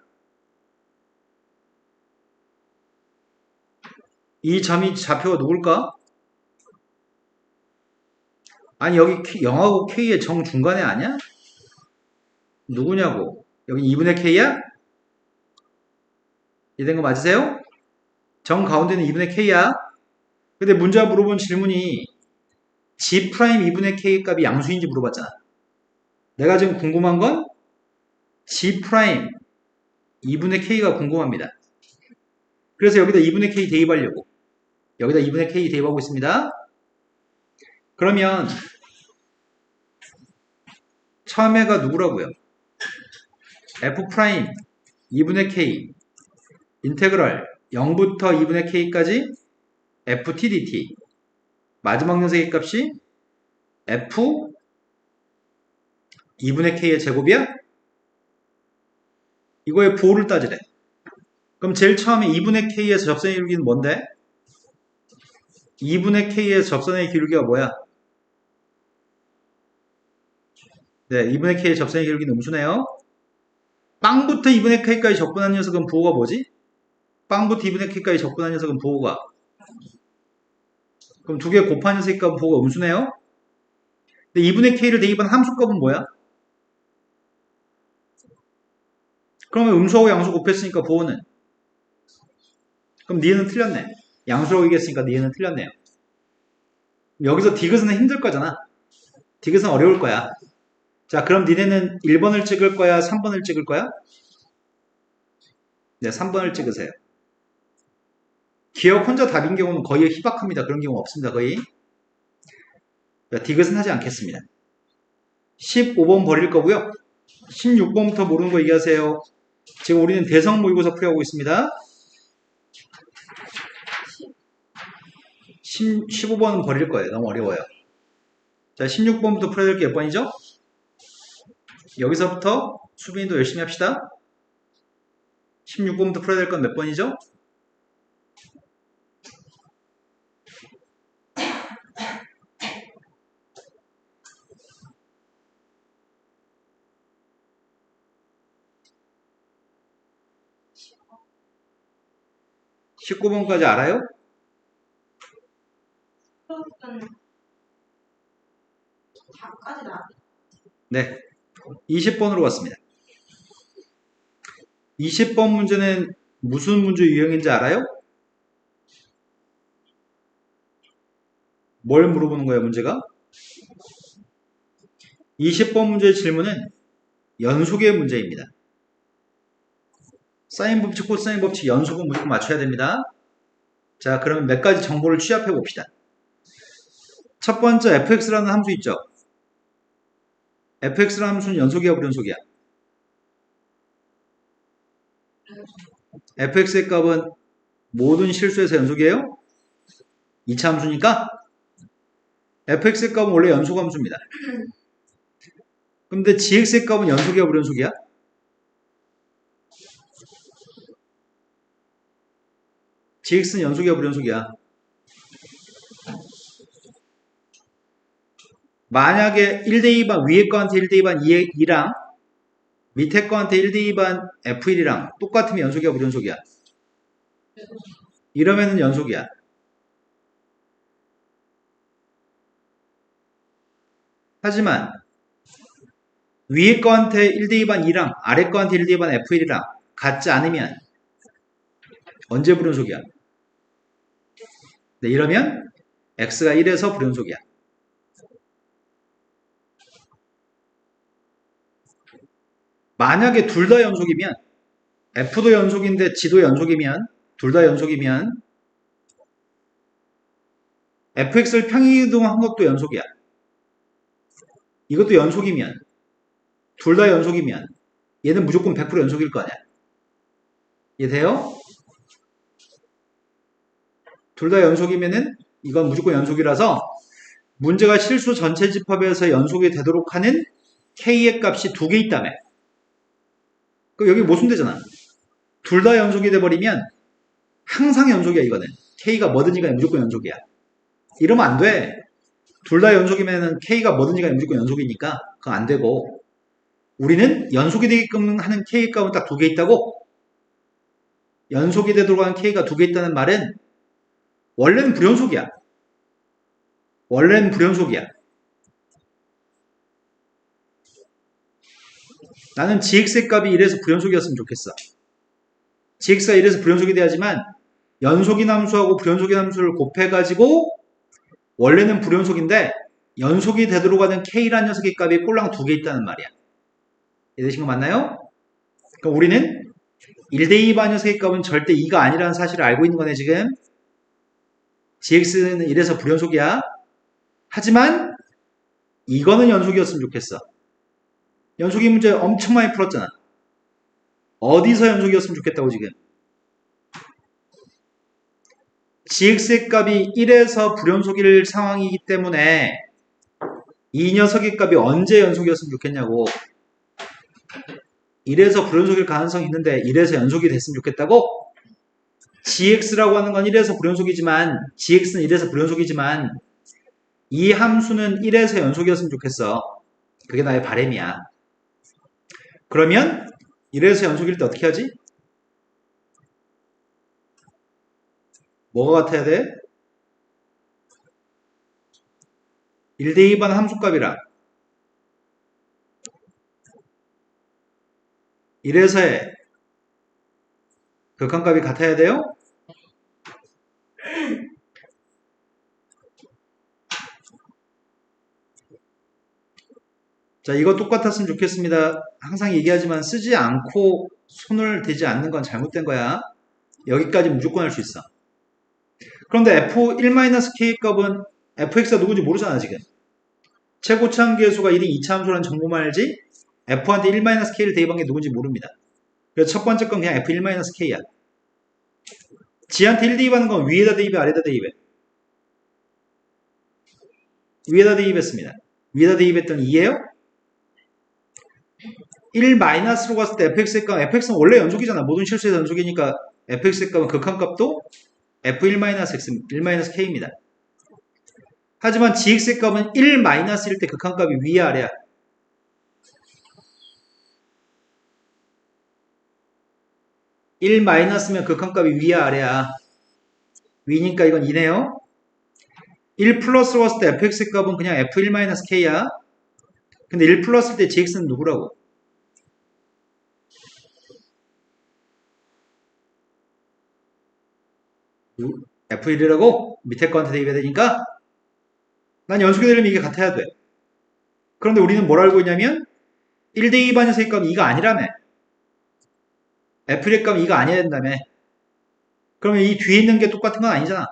이 점이 좌표가 누굴까? 아니 여기 0하고 k의 정 중간에 아니야? 누구냐고. 여기 2분의 k야? 이해된 거 맞으세요? 정 가운데는 2분의 k야. 근데 문제가 물어본 질문이 g' 2분의 k 값이 양수인지 물어봤잖아. 내가 지금 궁금한 건 g' 2분의 k가 궁금합니다. 그래서 여기다 2분의 k 대입하려고. 여기다 2분의 k 대입하고 있습니다. 그러면 처음에가 누구라고요? f' 2분의 k 인테그럴 0부터 2분의 k까지 ft dt 마지막 녀석의 값이 f 2분의 k의 제곱이야? 이거의 부호를 따지래. 그럼 제일 처음에 2분의 k에서 접선의 기울기는 뭔데? 2분의 k에서 접선의 기울기가 뭐야? 네, 2분의 k의 접선의 기울기는 음수네요. 빵부터 2분의 k까지 접근한 녀석은 부호가 뭐지? 빵부터 2분의 k까지 접근한 녀석은 부호가 그럼 두 개 곱한 녀석의 값은 부호가 음수네요. 근데 2분의 k를 대입한 함수값은 뭐야? 그러면 음수하고 양수 곱했으니까 부호는 그럼 니은은 틀렸네. 양수라고 얘기했으니까 니은은 틀렸네요. 여기서 디귿은 힘들 거잖아. 디귿은 어려울 거야. 자, 그럼 니네는 1번을 찍을 거야? 3번을 찍을 거야? 네, 3번을 찍으세요. 기억 혼자 답인 경우는 거의 희박합니다. 그런 경우 없습니다. 거의. 디귿은 하지 않겠습니다. 15번 버릴 거고요. 16번부터 모르는 거 얘기하세요. 지금 우리는 대성 모의고사 풀이하고 있습니다. 15번은 버릴 거예요. 너무 어려워요. 자, 16번부터 풀어야 될 게 몇 번이죠? 여기서부터 수빈이도 열심히 합시다. 16번부터 풀어야 될 건 몇 번이죠? 19번까지 알아요? 네. 20번으로 왔습니다. 20번 문제는 무슨 문제 유형인지 알아요? 뭘 물어보는 거예요, 문제가? 20번 문제의 질문은 연속의 문제입니다. 사인 법칙, 코사인 법칙 연속은 무조건 맞춰야 됩니다. 자, 그러면 몇 가지 정보를 취합해 봅시다. 첫 번째 fx라는 함수 있죠? fx라는 함수는 연속이야, 불연속이야? fx의 값은 모든 실수에서 연속이에요? 2차 함수니까 fx의 값은 원래 연속 함수입니다. 근데 gx의 값은 연속이야, 불연속이야? gx는 연속이야, 불연속이야? 만약에 1대2반 위에 거한테 1대2반 2랑 밑에 거한테 1대2반 f1이랑 똑같으면 연속이야, 불연속이야? 이러면은 연속이야. 하지만 위에 거한테 1대2반 2랑 아래 거한테 1대2반 f1이랑 같지 않으면 언제 불연속이야? 네, 이러면 x가 1에서 불연속이야. 만약에 둘 다 연속이면 f도 연속인데 g도 연속이면 둘 다 연속이면 fx를 평행이동한 것도 연속이야. 이것도 연속이면 둘 다 연속이면 얘는 무조건 100% 연속일 거 아니야. 이해돼요? 둘 다 연속이면은 이건 무조건 연속이라서 문제가 실수 전체 집합에서 연속이 되도록 하는 K의 값이 두 개 있다며. 그럼 여기 모순되잖아. 둘 다 연속이 돼버리면 항상 연속이야, 이거는. K가 뭐든지 간에 무조건 연속이야. 이러면 안 돼. 둘 다 연속이면은 K가 뭐든지 간에 무조건 연속이니까 그건 안 되고, 우리는 연속이 되게끔 하는 K의 값은 딱 두 개 있다고. 연속이 되도록 하는 K가 두 개 있다는 말은 원래는 불연속이야. 원래는 불연속이야. 나는 gx의 값이 1에서 불연속이었으면 좋겠어. gx가 1에서 불연속이 돼야지만 연속인 함수하고 불연속인 함수를 곱해가지고 원래는 불연속인데 연속이 되도록 하는 k라는 녀석의 값이 꼴랑 두 개 있다는 말이야. 이해되신 거 맞나요? 그러니까 우리는 1대2 반녀석의 값은 절대 2가 아니라는 사실을 알고 있는 거네 지금. gx는 1에서 불연속이야. 하지만 이거는 연속이었으면 좋겠어. 연속이 문제 엄청 많이 풀었잖아. 어디서 연속이었으면 좋겠다고 지금. gx의 값이 1에서 불연속일 상황이기 때문에 이 녀석의 값이 언제 연속이었으면 좋겠냐고. 1에서 불연속일 가능성이 있는데 1에서 연속이 됐으면 좋겠다고. gx라고 하는 건 1에서 불연속이지만 gx는 1에서 불연속이지만 이 함수는 1에서 연속이었으면 좋겠어. 그게 나의 바람이야. 그러면 1에서 연속일 때 어떻게 하지? 뭐가 같아야 돼? 1대2 반 함수값이랑 1에서의 극한값이 같아야 돼요? 자, 이거 똑같았으면 좋겠습니다. 항상 얘기하지만 쓰지 않고 손을 대지 않는 건 잘못된 거야. 여기까지 무조건 할 수 있어. 그런데 f1-k 값은 fx가 누군지 모르잖아 지금. 최고차함계수가 1인 2차 함수라는 정보만 알지 f한테 1-k를 대입한 게 누군지 모릅니다. 그래서 첫 번째 건 그냥 f1-k야. 지한테 1 대입하는 건 위에다 대입해 아래다 대입해? 위에다 대입했습니다. 위에다 대입했더니 2예요? 1 마이너스로 갔을 때 fx의 값, fx는 원래 연속이잖아. 모든 실수에서 연속이니까 fx의 값은 극한값도 f1-x, 1-k입니다. 하지만 gx의 값은 1-1일 때 극한값이 위에 아래야. 1-면 극한값이 위에 아래야. 위니까 이건 2네요. 1 플러스로 갔을 때 fx의 값은 그냥 f1-k야. 근데 1 플러스일 때 gx는 누구라고? f1이라고? 밑에 거한테 대입해야 되니까 난 연속이 되려면 이게 같아야 돼. 그런데 우리는 뭘 알고 있냐면 1대2 반연속의 값은 2가 아니라며. f1의 값은 2가 아니어야 된다며. 그러면 이 뒤에 있는 게 똑같은 건 아니잖아.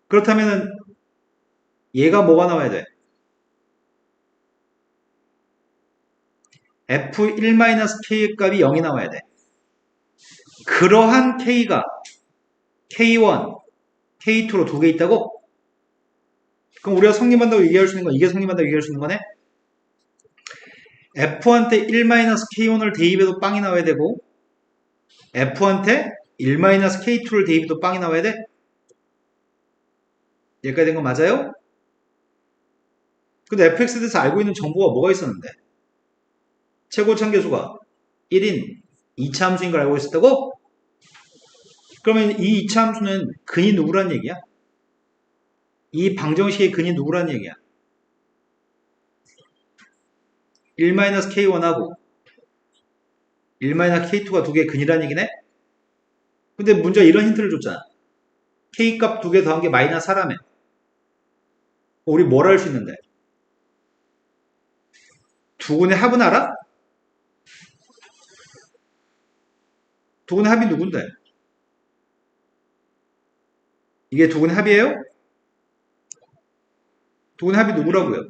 그렇다면 얘가 뭐가 나와야 돼? f1-k의 값이 0이 나와야 돼. 그러한 k가 k1, k2로 두 개 있다고? 그럼 우리가 성립한다고 얘기할 수 있는 건 이게 성립한다고 얘기할 수 있는 거네? f한테 1-k1을 대입해도 빵이 나와야 되고 f한테 1-k2를 대입해도 빵이 나와야 돼? 여기까지 된 거 맞아요? 근데 fx에 대해서 알고 있는 정보가 뭐가 있었는데? 최고참계수가 1인 2차 함수인 걸 알고 있었다고? 그러면 이 2차 함수는 근이 누구란 얘기야? 이 방정식의 근이 누구란 얘기야? 1-k1하고 1-k2가 두 개의 근이란 얘기네? 근데 문제가 이런 힌트를 줬잖아. k값 두 개 더한 게 -4라며. 우리 뭘 할 수 있는데? 두 근의 합은 알아? 두 근의 합이 누군데? 이게 두 근의 합이에요? 두 근의 합이 누구라고요?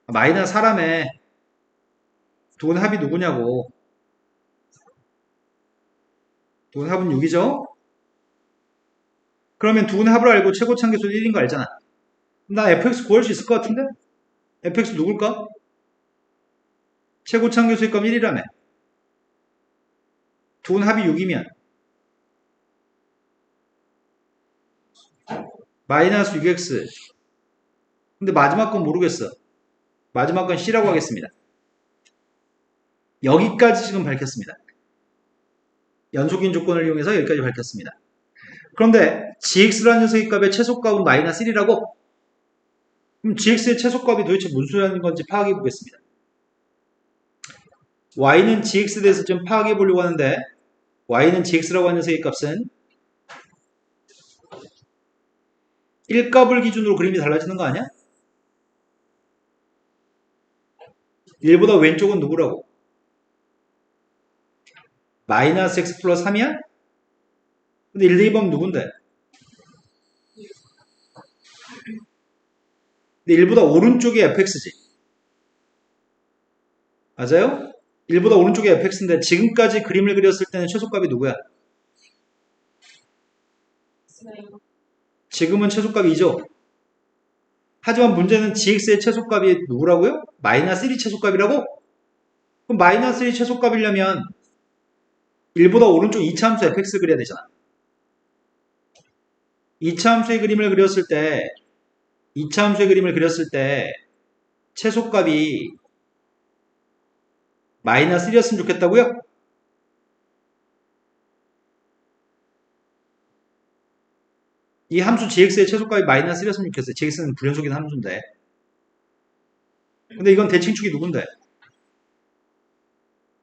-4라며. 두 근의 합이 누구냐고. 두 근의 합은 6이죠? 그러면 두 분의 합을 알고 최고차항계수는 1인 거 알잖아. 나 fx 구할 수 있을 것 같은데? fx 누굴까? 최고차항계수의 값 1이라며. 두 분 합이 6이면 마이너스 6x. 근데 마지막 건 모르겠어. 마지막 건 c라고 하겠습니다. 여기까지 지금 밝혔습니다. 연속인 조건을 이용해서 여기까지 밝혔습니다. 그런데 gx라는 녀석의 값의 최소값은 마이너스 1이라고? 그럼 gx의 최소값이 도대체 무슨 소리하는 건지 파악해 보겠습니다. y는 gx에 대해서 좀 파악해 보려고 하는데 y는 gx라고 하는 녀석의 값은 1값을 기준으로 그림이 달라지는 거 아니야? 1보다 왼쪽은 누구라고? 마이너스 x 플러스 3이야? 근데 1, 2번 누군데? 근데 1보다 오른쪽이 fx지. 맞아요? 1보다 오른쪽이 fx인데 지금까지 그림을 그렸을 때는 최소값이 누구야? 지금은 최소값이 2죠. 하지만 문제는 gx의 최소값이 누구라고요? 마이너스 1이 최소값이라고? 그럼 마이너스 1이 최소값이려면 1보다 오른쪽 2차 함수 fx를 그려야 되잖아. 2차 함수의 그림을 그렸을 때 2차 함수의 그림을 그렸을 때 최소값이 마이너스 1이었으면 좋겠다고요? 이 함수 gx의 최소값이 마이너스 1이었으면 좋겠어요. gx는 불연속인 함수인데. 근데 이건 대칭축이 누군데?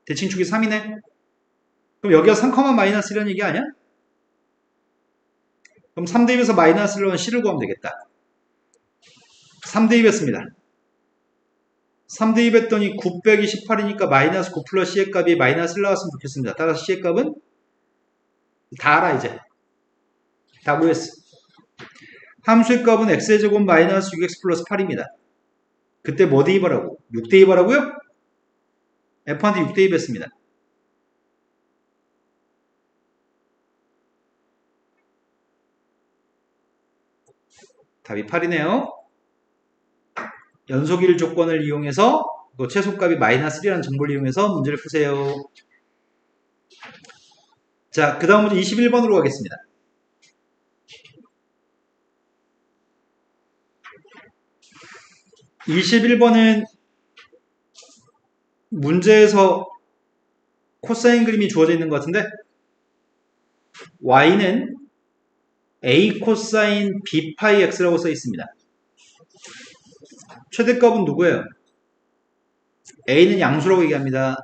대칭축이 3이네? 그럼 여기가 3, 마이너스 1이라는 얘기 아니야? 그럼 3대입에서 마이너스 1로 c를 구하면 되겠다. 3대입했습니다. 3대입했더니 9 빼기 18이니까 마이너스 9 플러스 c의 값이 마이너스 1 나왔으면 좋겠습니다. 따라서 c의 값은 다 알아 이제. 다 구했어. 함수의 값은 x의 제곱 마이너스 6x 플러스 8입니다. 그때 뭐 대입하라고? 6 대입하라고요? f한테 6 대입했습니다. 답이 8이네요. 연속일 조건을 이용해서 최소값이 마이너스 1이라는 정보를 이용해서 문제를 푸세요. 자, 그 다음 문제 21번으로 가겠습니다. 21번은 문제에서 코사인 그림이 주어져 있는 것 같은데 y는 a 코사인 b 파이 x라고 써 있습니다. 최대값은 누구예요? a는 양수라고 얘기합니다.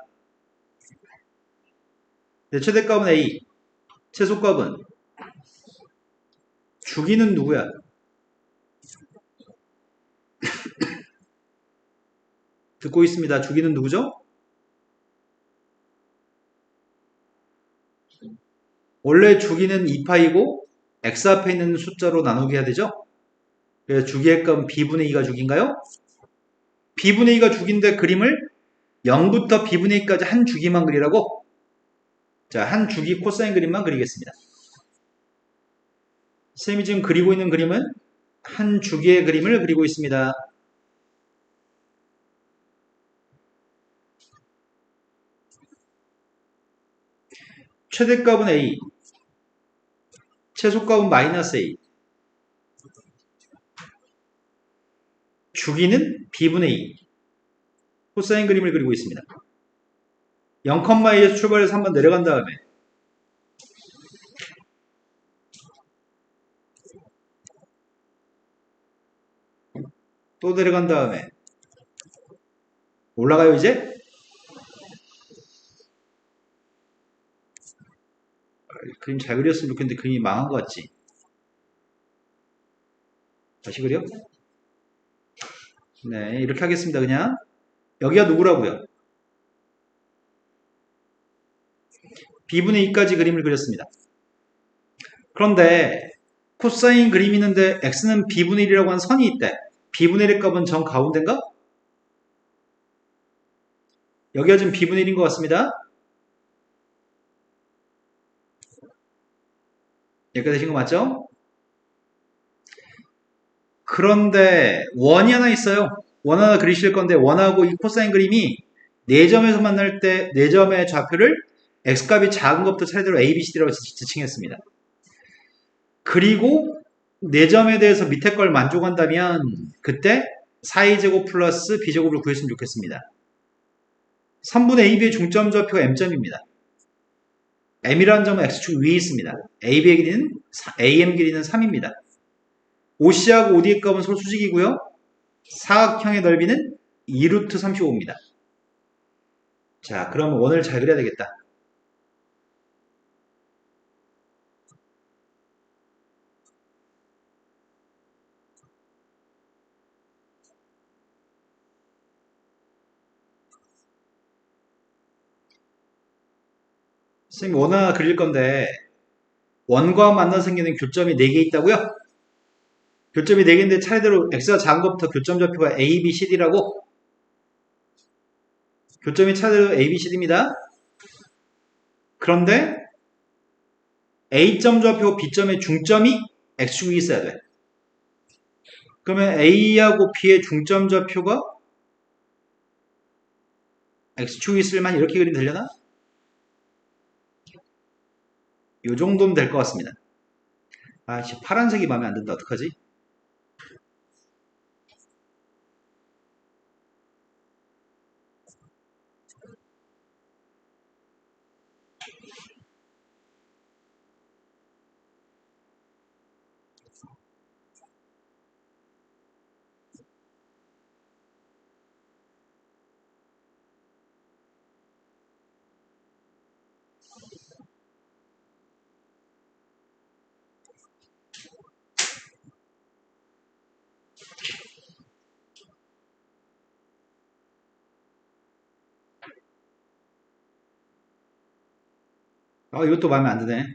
네, 최대값은 a, 최소값은 주기는 누구야? 듣고 있습니다. 주기는 누구죠? 원래 주기는 2파이고 x 앞에 있는 숫자로 나누게 해야 되죠? 그래서 주기의 값은 b분의 2가 주기인가요? b분의 2가 주기인데 그림을 0부터 b분의 2까지 한 주기만 그리라고? 자, 한 주기 코사인 그림만 그리겠습니다. 쌤이 지금 그리고 있는 그림은 한 주기의 그림을 그리고 있습니다. 최대값은 a, 최소값은 마이너스 a, 주기는 b분의 2, 코사인 그림을 그리고 있습니다. 0,2에서 출발해서 한번 내려간 다음에 또 내려간 다음에 올라가요 이제? 그림 잘 그렸으면 좋겠는데 그림이 망한 것 같지? 다시 그려? 네, 이렇게 하겠습니다. 그냥 여기가 누구라고요? b분의 2까지 그림을 그렸습니다. 그런데 코사인 그림이 있는데 x는 b분의 1이라고 하는 선이 있대. b분의 1의 값은 정 가운데인가? 여기가 지금 b분의 1인 것 같습니다. 여기까지 되신 거 맞죠? 그런데 원이 하나 있어요. 원 하나 그리실 건데 원하고 이 코사인 그림이 4점에서 만날 때 4점의 좌표를 x값이 작은 것부터 차례대로 a, b, c라고 지칭했습니다. 그리고 4점에 대해서 밑에 걸 만족한다면 그때 4a제곱 플러스 b제곱을 구했으면 좋겠습니다. 3분의 ab의 중점 좌표가 m점입니다. m이라는 점은 x축 위에 있습니다. ab의 길이는 am 길이는 3입니다. OC하고 OD의 값은 서로 수직이고요. 사각형의 넓이는 2루트 35입니다. 자, 그럼 원을 잘 그려야 되겠다. 선생님 원 하나 그릴 건데 원과 만나 생기는 교점이 4개 있다고요? 교점이 4개인데 차례대로 x가 작은 것부터 교점 좌표가 a, b, cd라고 교점이 차례대로 a, b, cd입니다. 그런데 a점 좌표 b점의 중점이 x축이 있어야 돼. 그러면 a하고 b의 중점 좌표가 x축이 있을만 이렇게 그리면 되려나? 이 정도면 될 것 같습니다. 아, 파란색이 마음에 안 든다. 어떡하지? 아, 이것도 마음에 안 드네.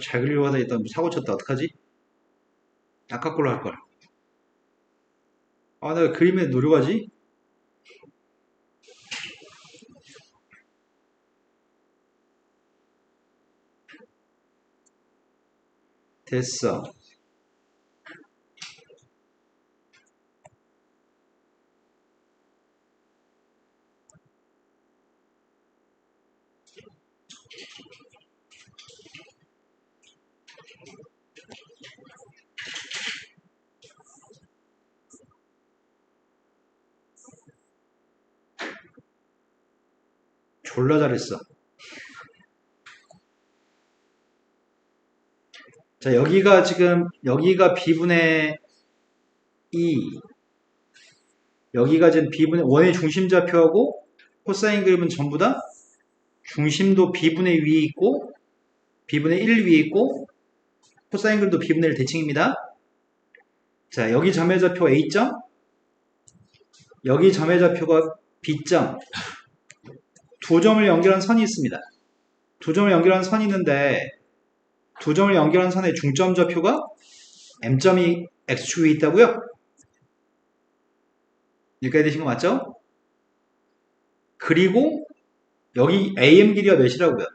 잘 그리려고 하다 일단 사고 쳤다. 어떡하지? 아까 걸로 할 걸. 아, 내가 그림에 노려가지? 됐어. 졸라 잘했어. 자, 여기가 지금, 여기가 b분의 2. 여기가 지금 b분의, 원의 중심 좌표하고 코사인 그림은 전부 다 중심도 b분의 위에 있고, b분의 1 위에 있고, 코사인 그림도 b분의 1 대칭입니다. 자, 여기 점의 좌표 a점, 여기 점의 좌표가 b점, 두 점을 연결한 선이 있습니다. 두 점을 연결한 선이 있는데, 두 점을 연결한 선의 중점 좌표가 m점이 x축 위에 있다고요? 여기까지 되신 거 맞죠? 그리고 여기 am 길이가 몇이라고요?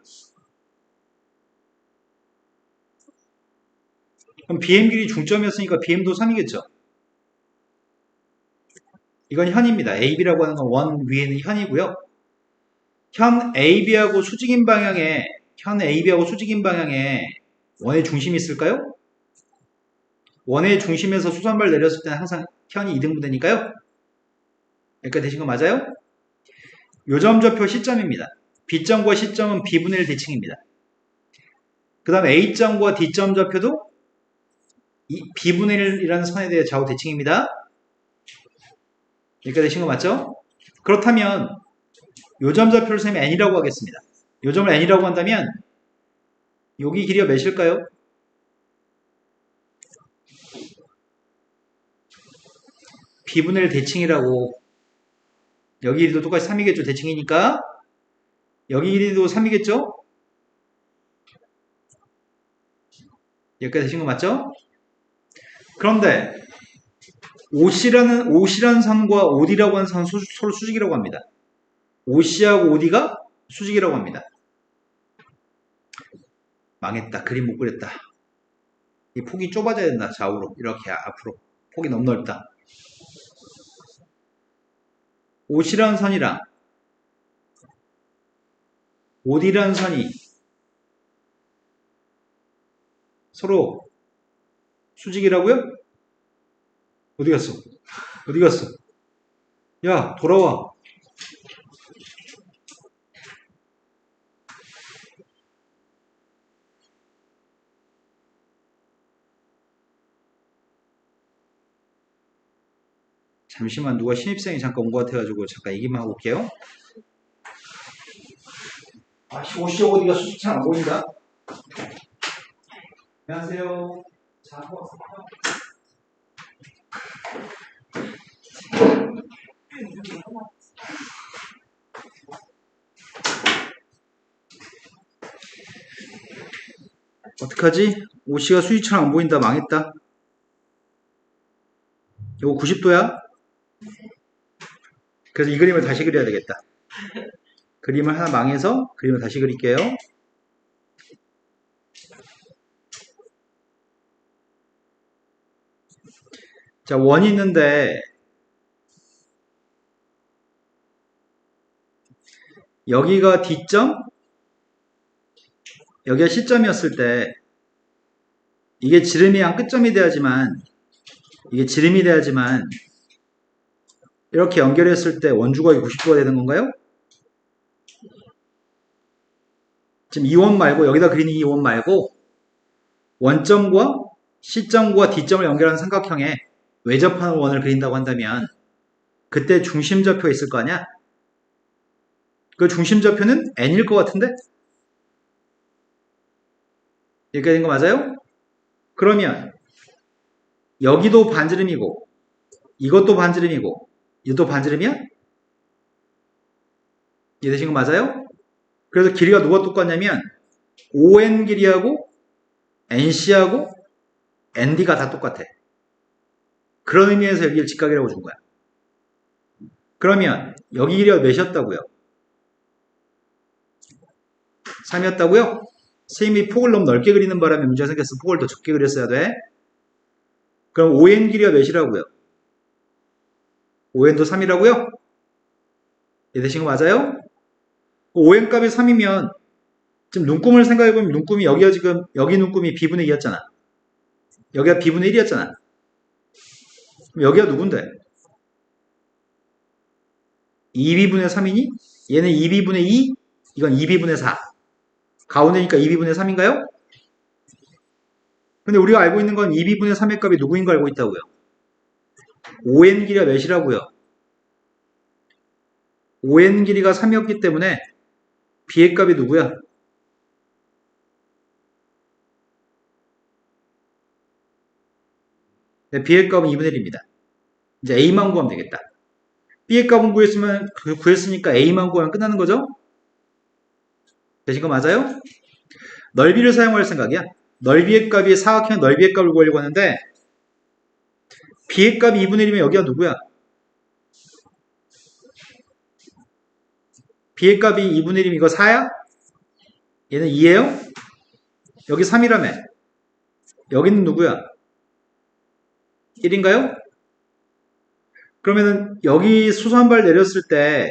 그럼 bm 길이 중점이었으니까 bm도 3이겠죠? 이건 현입니다. ab라고 하는 건 원 위에는 현이고요. 현 ab하고 수직인 방향에 원의 중심이 있을까요? 원의 중심에서 수선발 내렸을 때는 항상 현이 2등분되니까요. 여기까지 되신 거 맞아요? 요점 좌표 C점입니다. B점과 C점은 B분의 1 대칭입니다. 그 다음 A점과 D점 좌표도 B분의 1이라는 선에 대해 좌우 대칭입니다. 여기까지 되신 거 맞죠? 그렇다면 요점 좌표를 선생님이 N이라고 하겠습니다. 요 점을 n이라고 한다면 여기 길이가 몇일까요? b분의 1 대칭이라고. 여기 길이도 똑같이 3이겠죠. 대칭이니까. 여기 길이도 3이겠죠? 여기까지 되신 거 맞죠? 그런데 OC라는 선과 OD라고 하는 선은 서로 수직이라고 합니다. OC하고 OD가 수직이라고 합니다. 망했다. 그림 못 그렸다. 이 폭이 좁아져야 된다. 좌우로. 이렇게 앞으로. 폭이 너무 넓다. OC라는 선이랑 OD라는 선이 서로 수직이라고요? 어디 갔어? 어디 갔어? 야, 돌아와. 잠시만, 누가 신입생이 잠깐 온 것 같아가지고 잠깐 얘기만 하고 올게요. OC 어디가 수직 잘 안 보인다? 안녕하세요. 어떡하지? OC가 수직처럼 안 보인다. 망했다. 이거 90도야? 그래서 이 그림을 다시 그려야 되겠다. 그림을 하나 망해서 그림을 다시 그릴게요. 자, 원이 있는데 여기가 D점, 여기가 C점이었을 때 이게 지름이 한 끝점이 돼야지만 이렇게 연결했을 때 원주각이 90도가 되는 건가요? 지금 이 원 말고 여기다 그리는 이 원 말고 원점과 C점과 D점을 연결하는 삼각형에 외접하는 원을 그린다고 한다면 그때 중심좌표가 있을 거 아니야? 그 중심좌표는 n일 것 같은데? 이렇게 된 거 맞아요? 그러면 여기도 반지름이고 이것도 반지름이고 이것도 반지름이야? 이해되신 거 맞아요? 그래서 길이가 누가 똑같냐면 ON 길이하고 NC하고 ND가 다 똑같아. 그런 의미에서 여기를 직각이라고 준 거야. 그러면 여기 길이가 몇이었다고요? 3이었다고요? 선생님이 폭을 너무 넓게 그리는 바람에 문제가 생겼어. 폭을 더 적게 그렸어야 돼. 그럼 ON 길이가 몇이라고요? ON도 3이라고요? 이해되신 거 맞아요? ON 값이 3이면 지금 눈금을 생각해보면 눈금이 여기가 지금 여기 눈금이 b분의 2였잖아. 여기가 b분의 1이었잖아. 그럼 여기가 누군데? 2b분의 3이니? 얘는 2b분의 2, 이건 2b분의 4. 가운데니까 2b분의 3인가요? 근데 우리가 알고 있는 건 2b분의 3의 값이 누구인 거 알고 있다고요. ON 길이가 몇이라고요? ON 길이가 3이었기 때문에 b의 값이 누구야? 네, b의 값은 2분의 1입니다. 이제 a만 구하면 되겠다. b의 값은 구했으니까 a만 구하면 끝나는 거죠? 되신 거 맞아요? 넓이를 사용할 생각이야. 넓이의 값이 사각형 넓이의 값을 구하려고 하는데 b의 값이 2분의 1이면 여기가 누구야? b의 값이 2분의 1이면 이거 4야? 얘는 2예요? 여기 3이라며. 여기는 누구야? 1인가요? 그러면은 여기 수선발 내렸을 때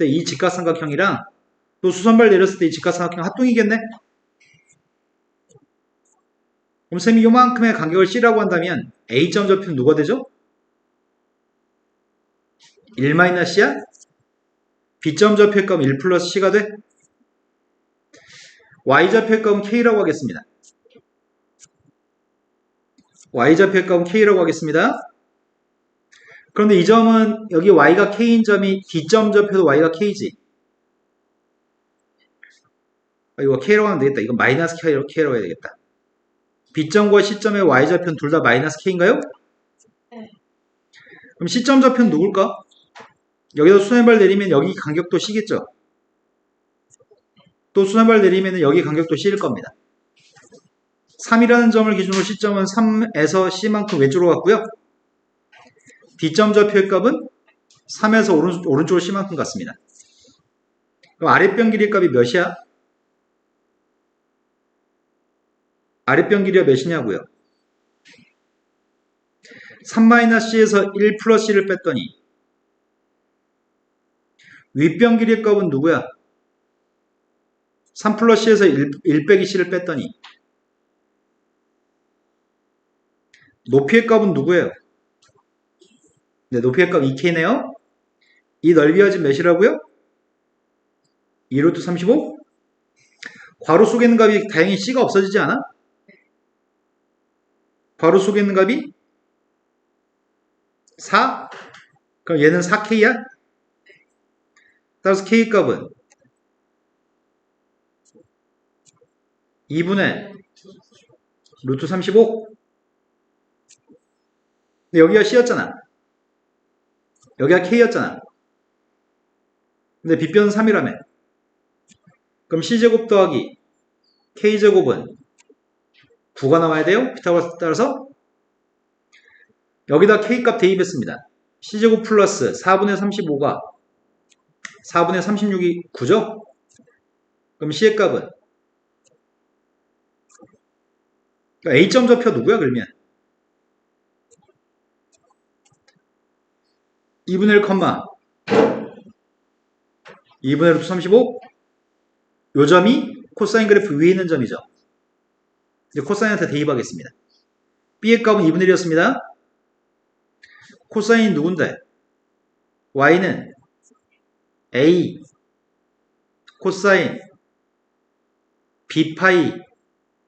이 직각삼각형이랑 또 수선발 내렸을 때 이 직각삼각형 합동이겠네? 그럼 쌤이 요만큼의 간격을 C라고 한다면 A점 좌표는 누가 되죠? 1-C야? B점 좌표의 값은 1 플러스 C가 돼? Y좌표의 값은 K라고 하겠습니다. Y좌표의 값은 K라고 하겠습니다. 그런데 이 점은 여기 Y가 K인 점이 D점 좌표도 Y가 K지. 이거 K라고 하면 되겠다. 이거 마이너스 K라고 해야 되겠다. B점과 C점의 Y좌표는 둘 다 마이너스 K인가요? 네. 그럼 C점 좌표는 누굴까? 여기다 수선발 내리면 여기 간격도 C겠죠? 또 수선발 내리면 여기 간격도 C일 겁니다. 3이라는 점을 기준으로 C점은 3에서 C만큼 왼쪽으로 갔고요. D점 좌표의 값은 3에서 오른쪽으로 C만큼 갔습니다. 그럼 아랫변 길이의 값이 몇이야? 아랫변 길이가 몇이냐고요? 3-C에서 1 플러스 C를 뺐더니 윗변 길이의 값은 누구야? 3 플러스 C에서 1 빼기 C를 뺐더니 높이의 값은 누구예요? 네, 높이의 값 2K네요. 이 넓이가 지금 몇이라고요? 2루트 35? 괄호 속에 있는 값이 다행히 C가 없어지지 않아? 괄호 속에 있는 값이 4? 그럼 얘는 4K야? 따라서 K 값은 2분의 루트 35? 근데 여기가 C였잖아. 여기가 K였잖아. 근데 빗변은 3이라며. 그럼 C제곱 더하기 K제곱은 9가 나와야 돼요. 피타고라스 따라서 여기다 K값 대입했습니다. C제곱 플러스 4분의 35가 4분의 36이 9죠? 그럼 C의 값은 A점 좌표 누구야 그러면? 2분의 1, 2분의 루트 35? 요 점이 코사인 그래프 위에 있는 점이죠. 이제 코사인한테 대입하겠습니다. B의 값은 2분의 1이었습니다. 코사인이 누군데? Y는 A 코사인 B 파이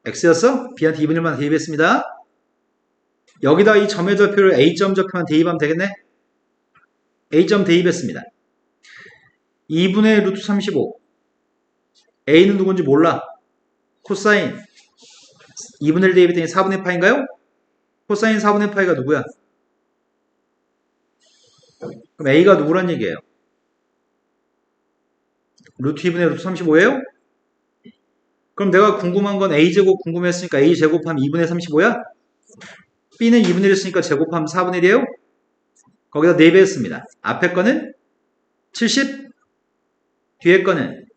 X였어? B한테 2분의 1만 대입했습니다. 여기다 이 점의 좌표를 A점 좌표만 대입하면 되겠네? A점 대입했습니다. 2분의 루트 35 A는 누군지 몰라. 코사인 2분의 1 대입했더니 4분의 파인가요? 코사인 4분의 파이가 누구야? 그럼 A가 누구란 얘기예요? 루트 2분의 루트 35예요? 그럼 내가 궁금한 건 A제곱 궁금했으니까 A제곱하면 2분의 35야? B는 2분의 1이었으니까 제곱하면 4분의 1이에요? 거기다 4배 했습니다. 앞에 거는 70, 뒤에 거는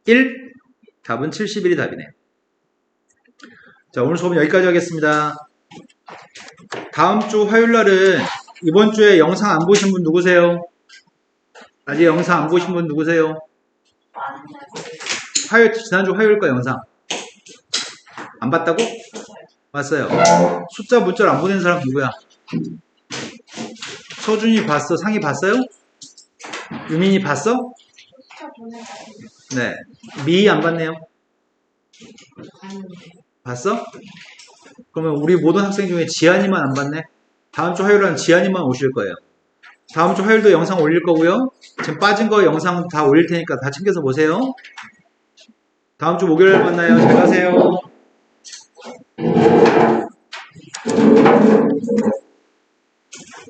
1, 답은 71이 답이네요. 자, 오늘 수업은 여기까지 하겠습니다. 다음 주 화요일 날은 이번 주에 영상 안 보신 분 누구세요? 아직 영상 안 보신 분 누구세요? 지난주 화요일 거 영상 안 봤다고? 봤어요. 숫자 문자를 안 보낸 사람 누구야? 서준이 봤어? 상이 봤어요? 유민이 봤어? 네. 미 안 봤네요. 봤어? 그러면 우리 모든 학생 중에 지한이만 안 봤네? 다음 주 화요일은 지한이만 오실 거예요. 다음 주 화요일도 영상 올릴 거고요. 지금 빠진 거 영상 다 올릴 테니까 다 챙겨서 보세요. 다음 주 목요일 만나요. 잘 가세요.